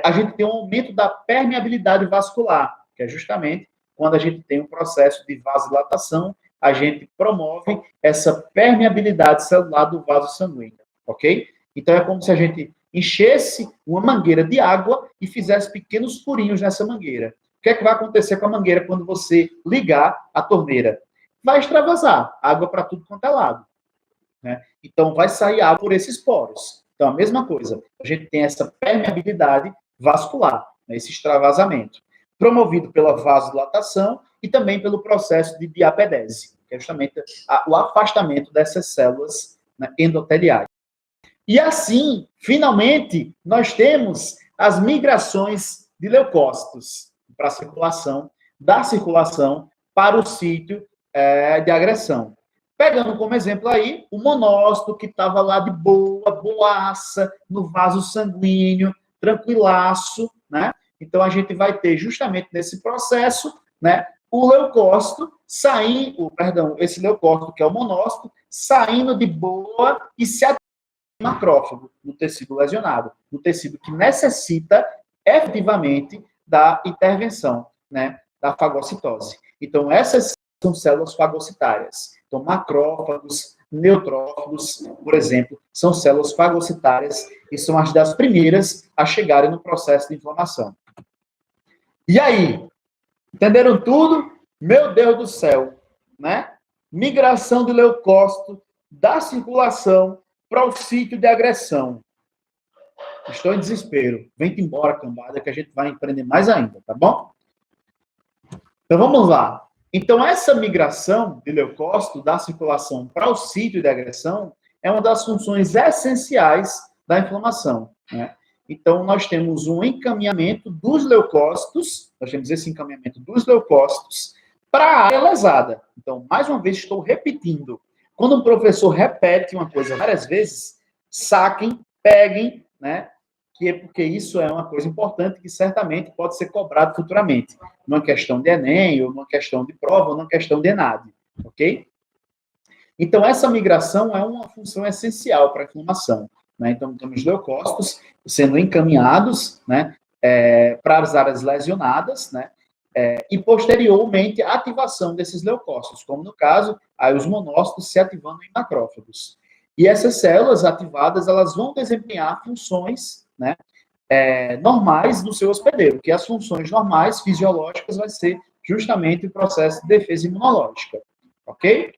a gente tem um aumento da permeabilidade vascular, que é justamente quando a gente tem um processo de vasodilatação, a gente promove essa permeabilidade celular do vaso sanguíneo, ok? Então, é como se a gente enchesse uma mangueira de água e fizesse pequenos furinhos nessa mangueira. O que é que vai acontecer com a mangueira quando você ligar a torneira? Vai extravasar água para tudo quanto é lado, né? Então, vai sair água por esses poros. Então, a mesma coisa. A gente tem essa permeabilidade vascular, né, esse extravasamento, promovido pela vasodilatação e também pelo processo de diapedese, que é justamente o afastamento dessas células, né, endoteliais. E assim, finalmente, nós temos as migrações de leucócitos para a circulação, da circulação para o sítio de agressão. Pegando como exemplo aí, o monócito que estava lá de boa, boaça, no vaso sanguíneo, tranquilaço, né? Então, a gente vai ter justamente nesse processo, né, o leucócito saindo, perdão, esse leucócito que é o monócito, saindo de boa e se ativando no macrófago, no tecido lesionado, no tecido que necessita efetivamente da intervenção, né, da fagocitose. Então, essas são células fagocitárias. Então, macrófagos, neutrófilos, por exemplo, são células fagocitárias e são as das primeiras a chegarem no processo de inflamação. E aí, entenderam tudo? Meu Deus do céu, né? Migração de leucócito da circulação para o sítio de agressão. Estou em desespero. Vem-te embora, cambada, que a gente vai empreender mais ainda, tá bom? Então, vamos lá. Então, essa migração de leucócito da circulação para o sítio de agressão é uma das funções essenciais da inflamação, né? Então, nós temos um encaminhamento dos leucócitos, nós temos esse encaminhamento dos leucócitos para a área lesada. Então, mais uma vez, estou repetindo. Quando um professor repete uma coisa várias vezes, saquem, peguem, né? Que é porque isso é uma coisa importante que certamente pode ser cobrado futuramente, numa questão de Enem, ou numa questão de prova, ou numa questão de ENAD, ok? Então, essa migração é uma função essencial para a inflamação, né? Então, temos leucócitos sendo encaminhados, né, para as áreas lesionadas, né, e posteriormente a ativação desses leucócitos, como no caso, aí os monócitos se ativando em macrófagos. E essas células ativadas, elas vão desempenhar funções, né, normais do seu hospedeiro, que as funções normais, fisiológicas, vai ser justamente o processo de defesa imunológica, ok?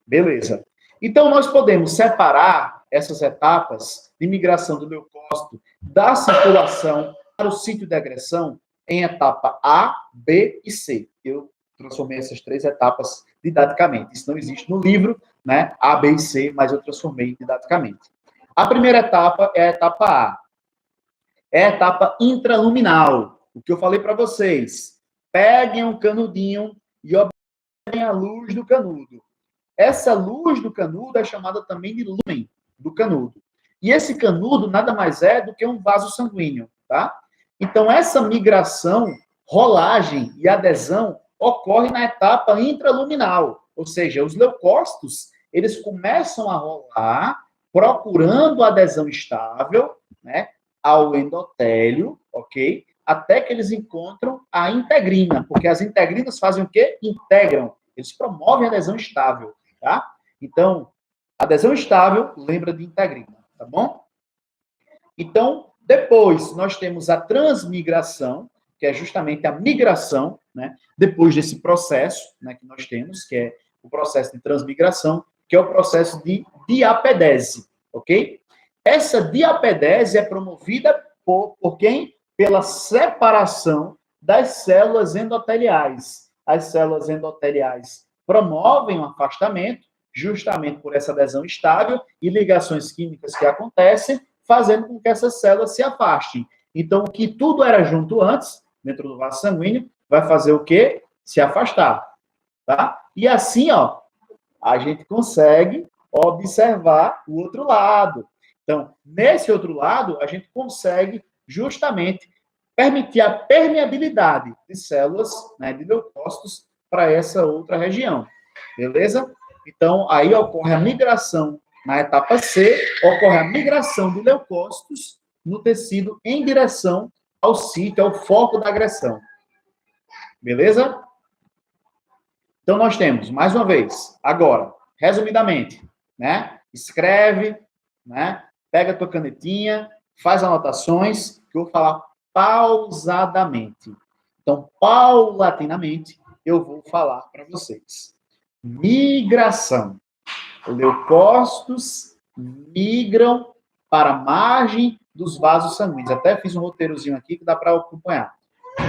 Beleza. Então, nós podemos separar essas etapas de migração do leucócito da circulação para o sítio de agressão em etapa A, B e C. Eu transformei essas 3 etapas didaticamente. Isso não existe no livro, né? A, B e C, mas eu transformei didaticamente. A primeira etapa é a etapa A. É a etapa intraluminal. O que eu falei para vocês. Peguem um canudinho e observem a luz do canudo. Essa luz do canudo é chamada também de lúmen do canudo. E esse canudo nada mais é do que um vaso sanguíneo, tá? Então, essa migração, rolagem e adesão ocorre na etapa intraluminal, ou seja, os leucócitos, eles começam a rolar procurando adesão estável, né, ao endotélio, ok? Até que eles encontram a integrina, porque as integrinas fazem o quê? Integram. Eles promovem a adesão estável, tá? Então, adesão estável lembra de integrina, tá bom? Então, depois nós temos a transmigração, que é justamente a migração, né? Depois desse processo, né, que nós temos, que é o processo de transmigração, que é o processo de diapedese, ok? Essa diapedese é promovida por quem? Pela separação das células endoteliais. As células endoteliais promovem um afastamento, justamente por essa adesão estável e ligações químicas que acontecem, fazendo com que essas células se afastem. Então, o que tudo era junto antes, dentro do vaso sanguíneo, vai fazer o quê? Se afastar, tá? E assim, ó, a gente consegue observar o outro lado. Então, nesse outro lado, a gente consegue justamente permitir a permeabilidade de células, né, de leucócitos para essa outra região. Beleza? Então, aí ocorre a migração na etapa C, ocorre a migração de leucócitos no tecido em direção ao sítio, ao foco da agressão. Beleza? Então, nós temos, mais uma vez, agora, resumidamente, né? Escreve, né? Pega a tua canetinha, faz anotações, que eu vou falar pausadamente. Então, paulatinamente, eu vou falar para vocês. Migração. Leucócitos migram para a margem dos vasos sanguíneos. Até fiz um roteirozinho aqui que dá para acompanhar.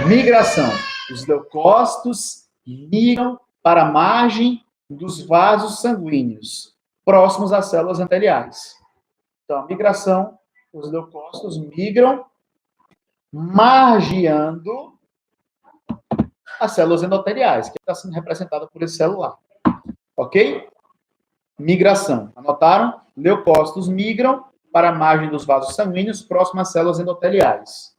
Migração. Os leucócitos migram para a margem dos vasos sanguíneos, próximos às células endoteliais. Então, a migração, os leucócitos migram margeando as células endoteliais, que está sendo representada por esse celular. Ok? migração. Anotaram? Leucócitos migram para a margem dos vasos sanguíneos próximo às células endoteliais.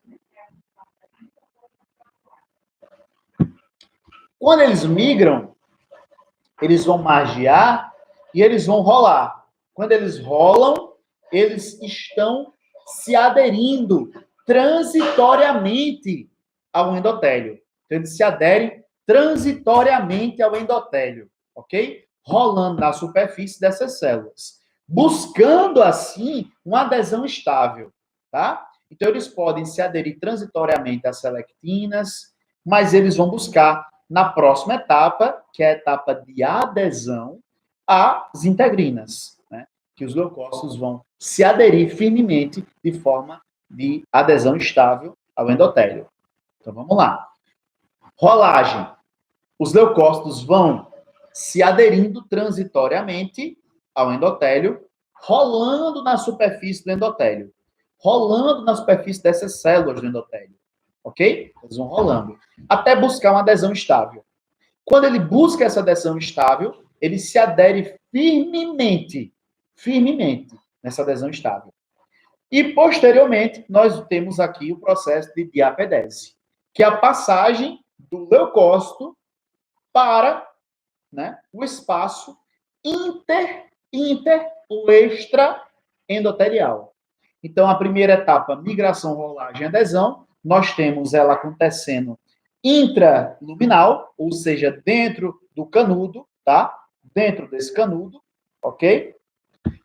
Quando eles migram, eles vão margear e eles vão rolar. Quando eles rolam, eles estão se aderindo transitoriamente ao endotélio. Então, eles se aderem transitoriamente ao endotélio, ok? Rolando na superfície dessas células. Buscando, assim, uma adesão estável, tá? Então, eles podem se aderir transitoriamente às selectinas, mas eles vão buscar, na próxima etapa, que é a etapa de adesão, às integrinas, né? Que os leucócitos vão se aderir firmemente de forma de adesão estável ao endotélio. Então, vamos lá. Rolagem. Os leucócitos vão se aderindo transitoriamente ao endotélio, rolando na superfície do endotélio. Rolando na superfície dessas células do endotélio. Ok? Eles vão rolando. Até buscar uma adesão estável. Quando ele busca essa adesão estável, ele se adere firmemente nessa adesão estável. E, posteriormente, nós temos aqui o processo de diapedese, que é a passagem do leucócito para, né, o espaço ou extraendotelial. Então, a primeira etapa, migração, rolagem, adesão, nós temos ela acontecendo intraluminal, ou seja, dentro do canudo, tá? Dentro desse canudo, ok?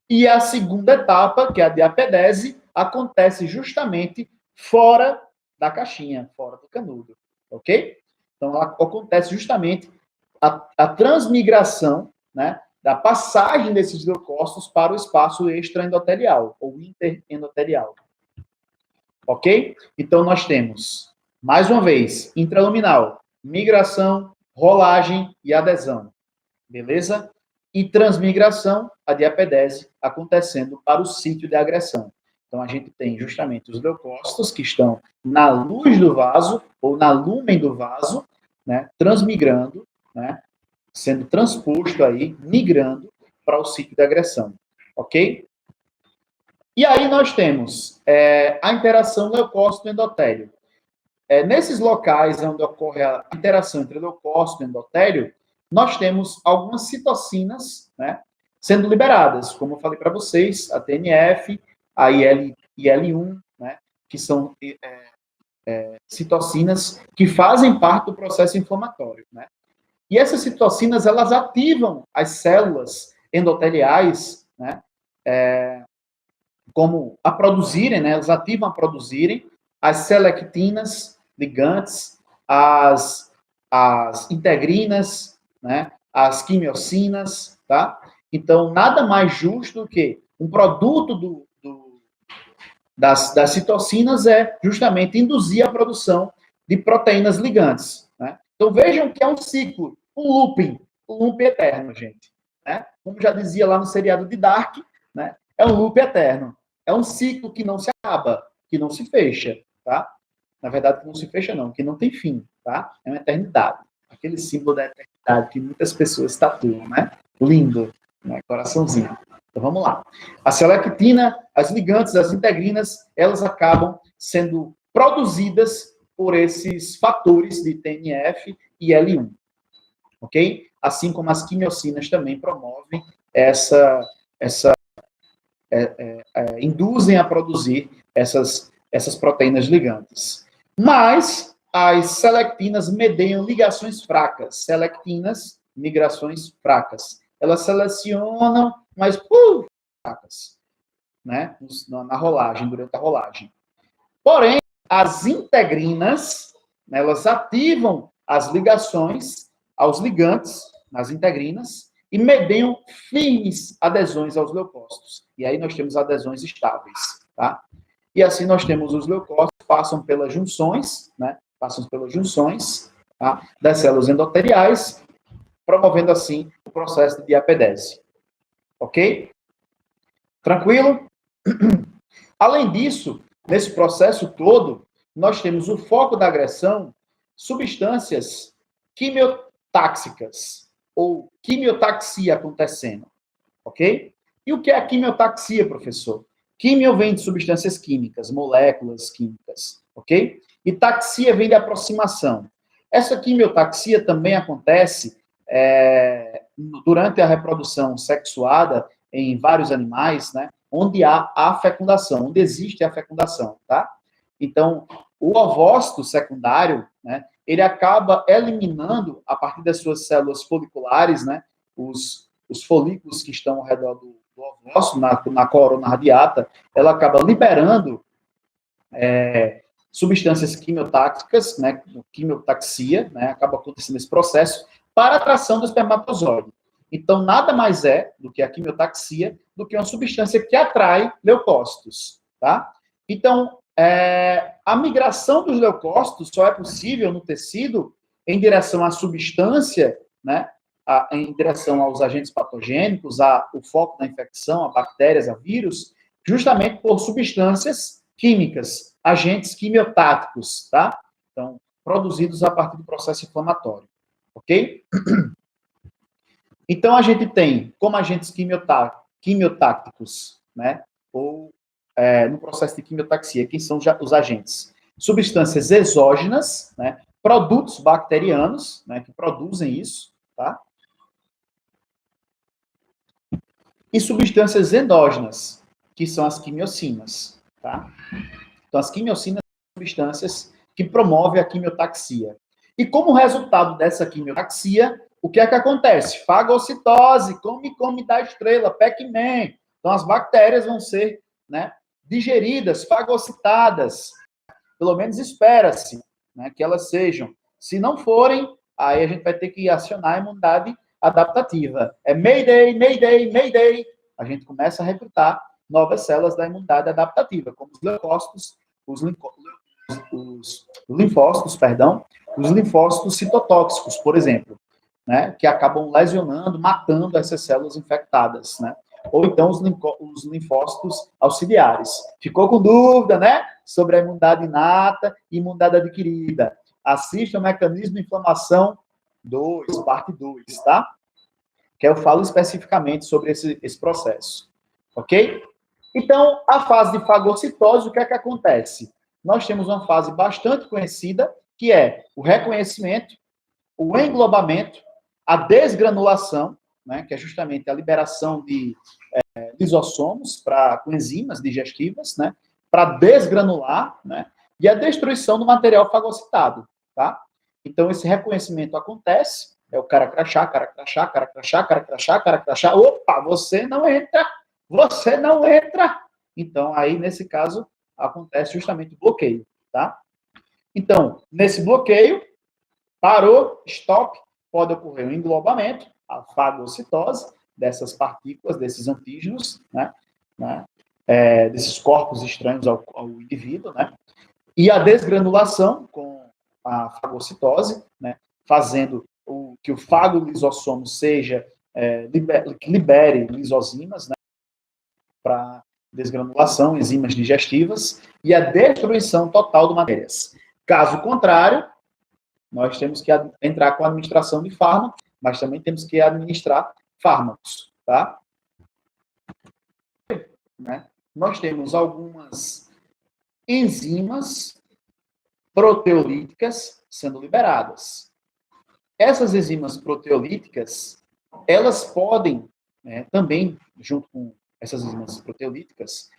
E a segunda etapa, que é a diapedese, acontece justamente fora da caixinha, fora do canudo, ok? Então, ela acontece justamente a transmigração, né, da passagem desses leucócitos para o espaço extraendotelial, ou interendotelial. Ok? Então, nós temos, mais uma vez, intraluminal, migração, rolagem e adesão. Beleza? E transmigração, a diapedese, acontecendo para o sítio de agressão. Então, a gente tem justamente os leucócitos que estão na luz do vaso, ou na lúmen do vaso, né, transmigrando, né, sendo transposto aí, migrando para o sítio de agressão. Ok? E aí nós temos a interação leucócito-endotélio. Nesses locais onde ocorre a interação entre leucócito e endotélio, nós temos algumas citocinas, né, sendo liberadas, como eu falei para vocês, a TNF, a IL1, né, que são citocinas que fazem parte do processo inflamatório, né? E essas citocinas, elas ativam as células endoteliais, né, como a produzirem, né, elas ativam a produzirem as selectinas ligantes, as integrinas, né, as quimiocinas, tá? Então, nada mais justo do que um produto das citocinas é justamente induzir a produção de proteínas ligantes, né? Então, vejam que é um ciclo, um loop eterno, gente. Né? Como já dizia lá no seriado de Dark, né? É um loop eterno. É um ciclo que não se acaba, que não se fecha, tá? Na verdade, que não se fecha, não, que não tem fim, tá? É uma eternidade. Aquele símbolo da eternidade que muitas pessoas tatuam, né? Lindo, né? Coraçãozinho. Então, vamos lá. A selectina, as ligantes, as integrinas, elas acabam sendo produzidas por esses fatores de TNF e L1, ok? Assim como as quimiocinas também promovem induzem a produzir essas proteínas ligantes. Mas as selectinas medeiam ligações fracas. Selectinas, migrações fracas. Elas selecionam, mas fracas, né? Na rolagem, durante a rolagem. Porém, as integrinas, né, elas ativam as ligações aos ligantes, nas integrinas, e medeiam firmes adesões aos leucócitos. E aí nós temos adesões estáveis, tá? E assim nós temos os leucócitos, passam pelas junções, né? Passam pelas junções, tá? Das células endoteliais, promovendo assim o processo de diapedese. Ok? Tranquilo? Além disso, nesse processo todo, nós temos o foco da agressão, substâncias quimiotáxicas, ou quimiotaxia acontecendo. ok? E o que é a quimiotaxia, professor? Químio vem de substâncias químicas, moléculas químicas, ok? E taxia vem de aproximação. Essa quimiotaxia também acontece durante a reprodução sexuada em vários animais, né? Onde há a fecundação, onde existe a fecundação, tá? Então, o ovócito secundário, né? Ele acaba eliminando, a partir das suas células foliculares, né? Os folículos que estão ao redor do ovócito, na corona radiata, ela acaba liberando substâncias quimiotáxicas, né, quimiotaxia, né, acaba acontecendo esse processo, para a atração do espermatozoide. Então, nada mais é do que a quimiotaxia, do que uma substância que atrai leucócitos, tá? Então, a migração dos leucócitos só é possível no tecido em direção à substância, né, em direção aos agentes patogênicos, o foco da infecção, a bactérias, a vírus, justamente por substâncias químicas, agentes quimiotáticos, tá? Então, produzidos a partir do processo inflamatório, ok? Então, a gente tem como agentes quimiotáticos, né? Ou no processo de quimiotaxia, quem são os agentes? Substâncias exógenas, né? Produtos bacterianos, né? Que produzem isso, tá? E substâncias endógenas, que são as quimiocinas, tá? Então, as quimiocinas são substâncias que promovem a quimiotaxia. E como resultado dessa quimiotaxia, o que é que acontece? Fagocitose, come da estrela, Pac-Man. Então, as bactérias vão ser, né, digeridas, fagocitadas. Pelo menos espera-se, né, que elas sejam. Se não forem, aí a gente vai ter que acionar a imunidade adaptativa. É Mayday, Mayday, Mayday. A gente começa a recrutar novas células da imunidade adaptativa, como os leucócitos, os linfócitos, perdão, os linfócitos citotóxicos, por exemplo, né, que acabam lesionando, matando essas células infectadas, né? Ou então os linfócitos auxiliares. Ficou com dúvida, né? Sobre a imunidade inata e imunidade adquirida. Assista o Mecanismo de Inflamação 2, parte 2, tá? Que eu falo especificamente sobre esse processo. Ok? Então, a fase de fagocitose, o que é que acontece? Nós temos uma fase bastante conhecida, que é o reconhecimento, o englobamento, a desgranulação, né, que é justamente a liberação de lisossomos com enzimas digestivas, né, para desgranular, né, e a destruição do material fagocitado, tá? Então, esse reconhecimento acontece, é o cara crachá, cara crachá, cara crachá, cara crachá, cara crachá, opa, você não entra, você não entra. Então, aí, nesse caso, acontece justamente o bloqueio, tá? Então, nesse bloqueio, parou, stop, pode ocorrer um englobamento, a fagocitose dessas partículas, desses antígenos, né, desses corpos estranhos ao indivíduo, né, e a desgranulação com a fagocitose, né, fazendo que o fagolisossomo seja, libere lisozimas, né, para desgranulação, enzimas digestivas, e a destruição total de matérias. Caso contrário, nós temos que entrar com a administração de fármacos, mas também temos que administrar fármacos, tá? Né? Nós temos algumas enzimas proteolíticas sendo liberadas. Essas enzimas proteolíticas, elas podem, né, também, junto com essas enzimas proteolíticas,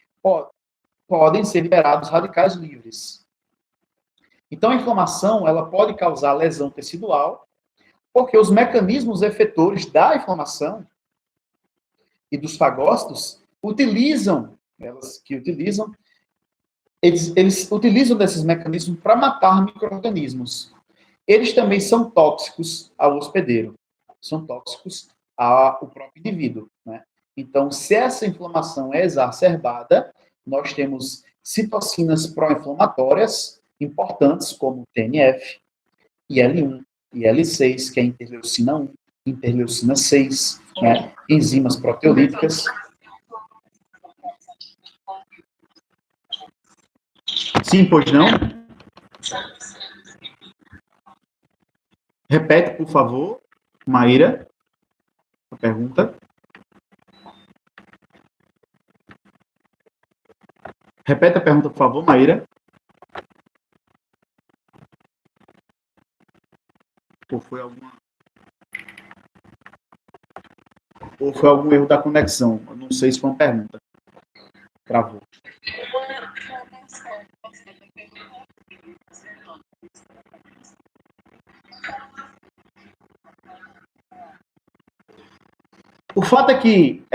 podem ser liberados radicais livres. Então, a inflamação, ela pode causar lesão tecidual, porque os mecanismos efetores da inflamação e dos fagócitos eles utilizam desses mecanismos para matar micro-organismos. Eles também são tóxicos ao hospedeiro, são tóxicos ao próprio indivíduo, né? Então, se essa inflamação é exacerbada, nós temos citocinas pró-inflamatórias importantes, como TNF, IL-1, IL-6, que é interleucina 1, interleucina 6, né? Enzimas proteolíticas. Sim, pois não? Repete, por favor, Maíra, a pergunta. Repete a pergunta, por favor, Maíra. Ou foi algum erro da conexão? Eu não sei se foi uma pergunta. Travou. O fato é que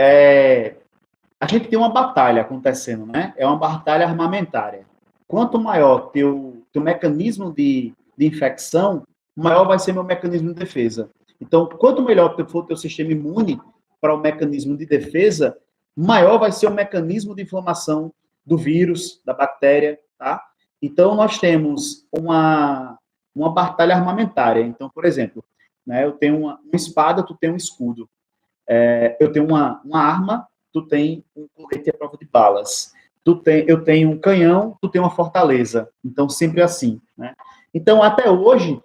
a gente tem uma batalha acontecendo, né? É uma batalha armamentária. Quanto maior teu mecanismo de infecção, maior vai ser meu mecanismo de defesa. Então, quanto melhor for o teu sistema imune para o mecanismo de defesa, maior vai ser o mecanismo de inflamação do vírus, da bactéria, tá? Então, nós temos uma batalha armamentária. Então, por exemplo, né, eu tenho uma espada, tu tem um escudo. Eu tenho uma arma, tu tem um colete à prova de balas. Eu tenho um canhão, tu tem uma fortaleza. Então, sempre assim, né? Então, até hoje,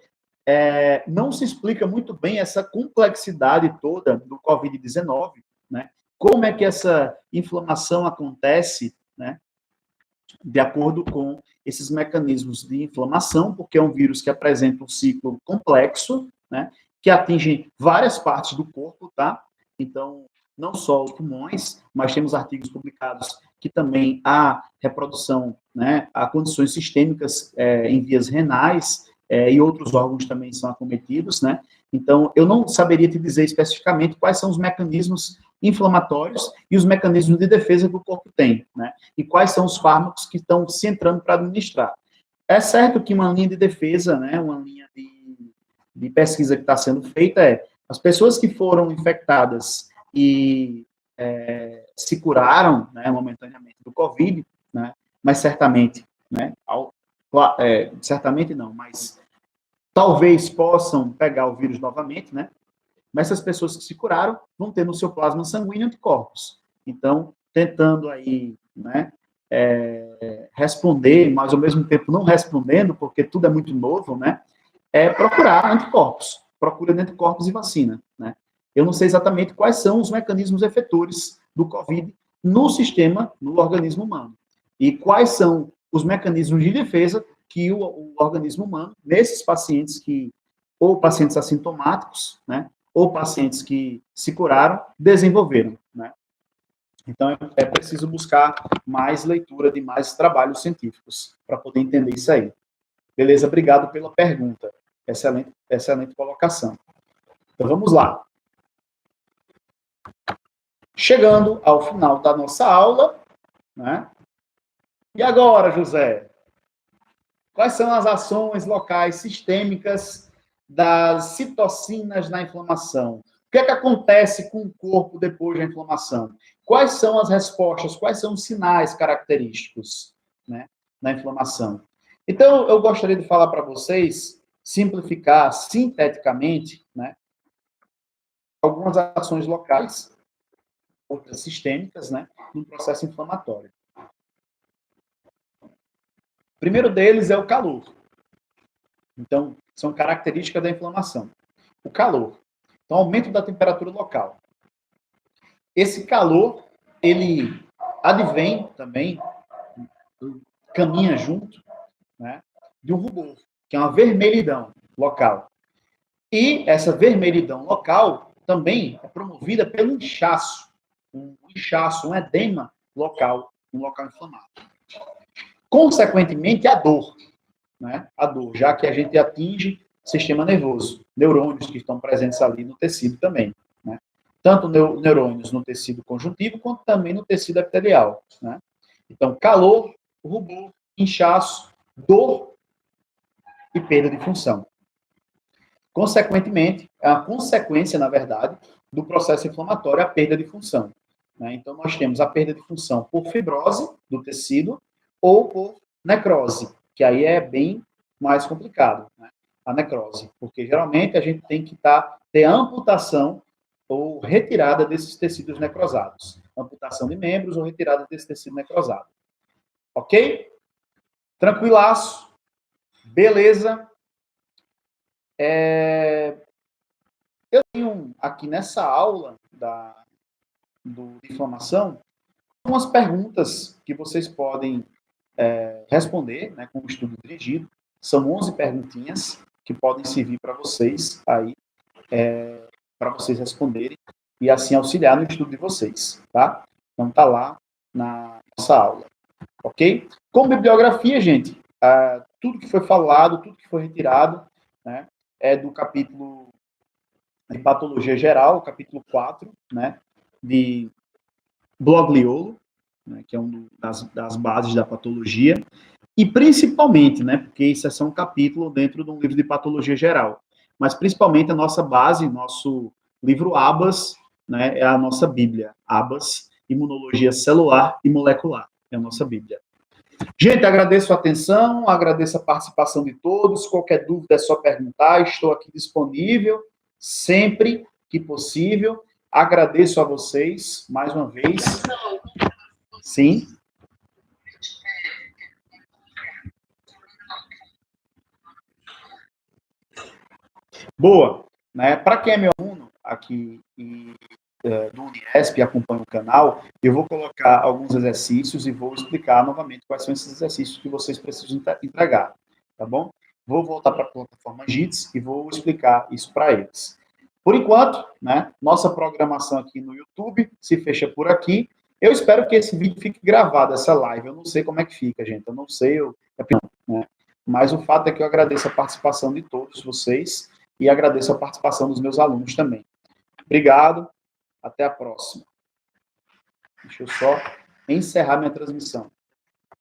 não se explica muito bem essa complexidade toda do Covid-19, né? Como é que essa inflamação acontece, né? De acordo com esses mecanismos de inflamação, porque é um vírus que apresenta um ciclo complexo, né? Que atinge várias partes do corpo, tá? Então, não só os pulmões, mas temos artigos publicados que também há reprodução, né? Há condições sistêmicas em vias renais, e outros órgãos também são acometidos, né? Então, eu não saberia te dizer especificamente quais são os mecanismos inflamatórios e os mecanismos de defesa que o corpo tem, né? E quais são os fármacos que estão se entrando para administrar. É certo que uma linha de defesa, né, uma linha de pesquisa que está sendo feita as pessoas que foram infectadas e se curaram, né, momentaneamente do Covid, né, mas certamente, né, certamente não, mas talvez possam pegar o vírus novamente, né, mas essas pessoas que se curaram vão ter no seu plasma sanguíneo anticorpos. Então, tentando aí, né, responder, mas ao mesmo tempo não respondendo, porque tudo é muito novo, né, procurar anticorpos, procura de anticorpos e vacina, né. Eu não sei exatamente quais são os mecanismos efetores do COVID no sistema, no organismo humano. E quais são os mecanismos de defesa que o organismo humano, nesses pacientes ou pacientes assintomáticos, né, ou pacientes que se curaram, desenvolveram, né? Então, é preciso buscar mais leitura de mais trabalhos científicos para poder entender isso aí. Beleza? Obrigado pela pergunta. Excelente, excelente colocação. Então, vamos lá. Chegando ao final da nossa aula, né? E agora, José? Quais são as ações locais sistêmicas das citocinas na inflamação? O que é que acontece com o corpo depois da inflamação? Quais são as respostas? Quais são os sinais característicos, né, da inflamação? Então, eu gostaria de falar para vocês, simplificar sinteticamente, né, algumas ações locais, outras sistêmicas, né, no processo inflamatório. O primeiro deles é o calor. Então, são características da inflamação. O calor. Então, aumento da temperatura local. Esse calor, ele advém também, caminha junto, né, de um rubor, que é uma vermelhidão local. E essa vermelhidão local também é promovida pelo inchaço, um edema local, um local inflamado. Consequentemente, a dor, né? A dor, já que a gente atinge o sistema nervoso, neurônios que estão presentes ali no tecido também, né? Tanto neurônios no tecido conjuntivo, quanto também no tecido epitelial, né? Então, calor, rubor, inchaço, dor e perda de função. Consequentemente, é uma consequência, na verdade, do processo inflamatório, a perda de função, né? Então, nós temos a perda de função por fibrose do tecido ou por necrose, que aí é bem mais complicado, né? A necrose, porque geralmente a gente tem que ter amputação ou retirada desses tecidos necrosados. Amputação de membros ou retirada desse tecido necrosado. Ok? Tranquilaço? Beleza? Eu tenho aqui nessa aula de inflamação umas perguntas que vocês podem responder, né, com o estudo dirigido. São 11 perguntinhas que podem servir para vocês aí, para vocês responderem e assim auxiliar no estudo de vocês, tá? Então tá lá na nossa aula, ok? Com bibliografia, gente, tudo que foi falado, tudo que foi retirado, né, é do capítulo de Patologia Geral, capítulo 4, né, de Blogliolo, né, que é das bases da patologia, e principalmente, né, porque isso é só um capítulo dentro de um livro de Patologia Geral, mas principalmente a nossa base, nosso livro ABAS, né, é a nossa Bíblia, ABAS, Imunologia Celular e Molecular, é a nossa Bíblia. Gente, agradeço a atenção, agradeço a participação de todos. Qualquer dúvida é só perguntar, estou aqui disponível sempre que possível. Agradeço a vocês mais uma vez. Sim. Boa. Né? Para quem é meu aluno aqui do Uniesp e acompanha o canal, eu vou colocar alguns exercícios e vou explicar novamente quais são esses exercícios que vocês precisam entregar, tá bom? Vou voltar para a plataforma JITS e vou explicar isso para eles. Por enquanto, né, nossa programação aqui no YouTube se fecha por aqui. Eu espero que esse vídeo fique gravado, essa live. Eu não sei como é que fica, gente. Eu não sei, né? Mas o fato é que eu agradeço a participação de todos vocês e agradeço a participação dos meus alunos também. Obrigado. Até a próxima. Deixa eu só encerrar minha transmissão.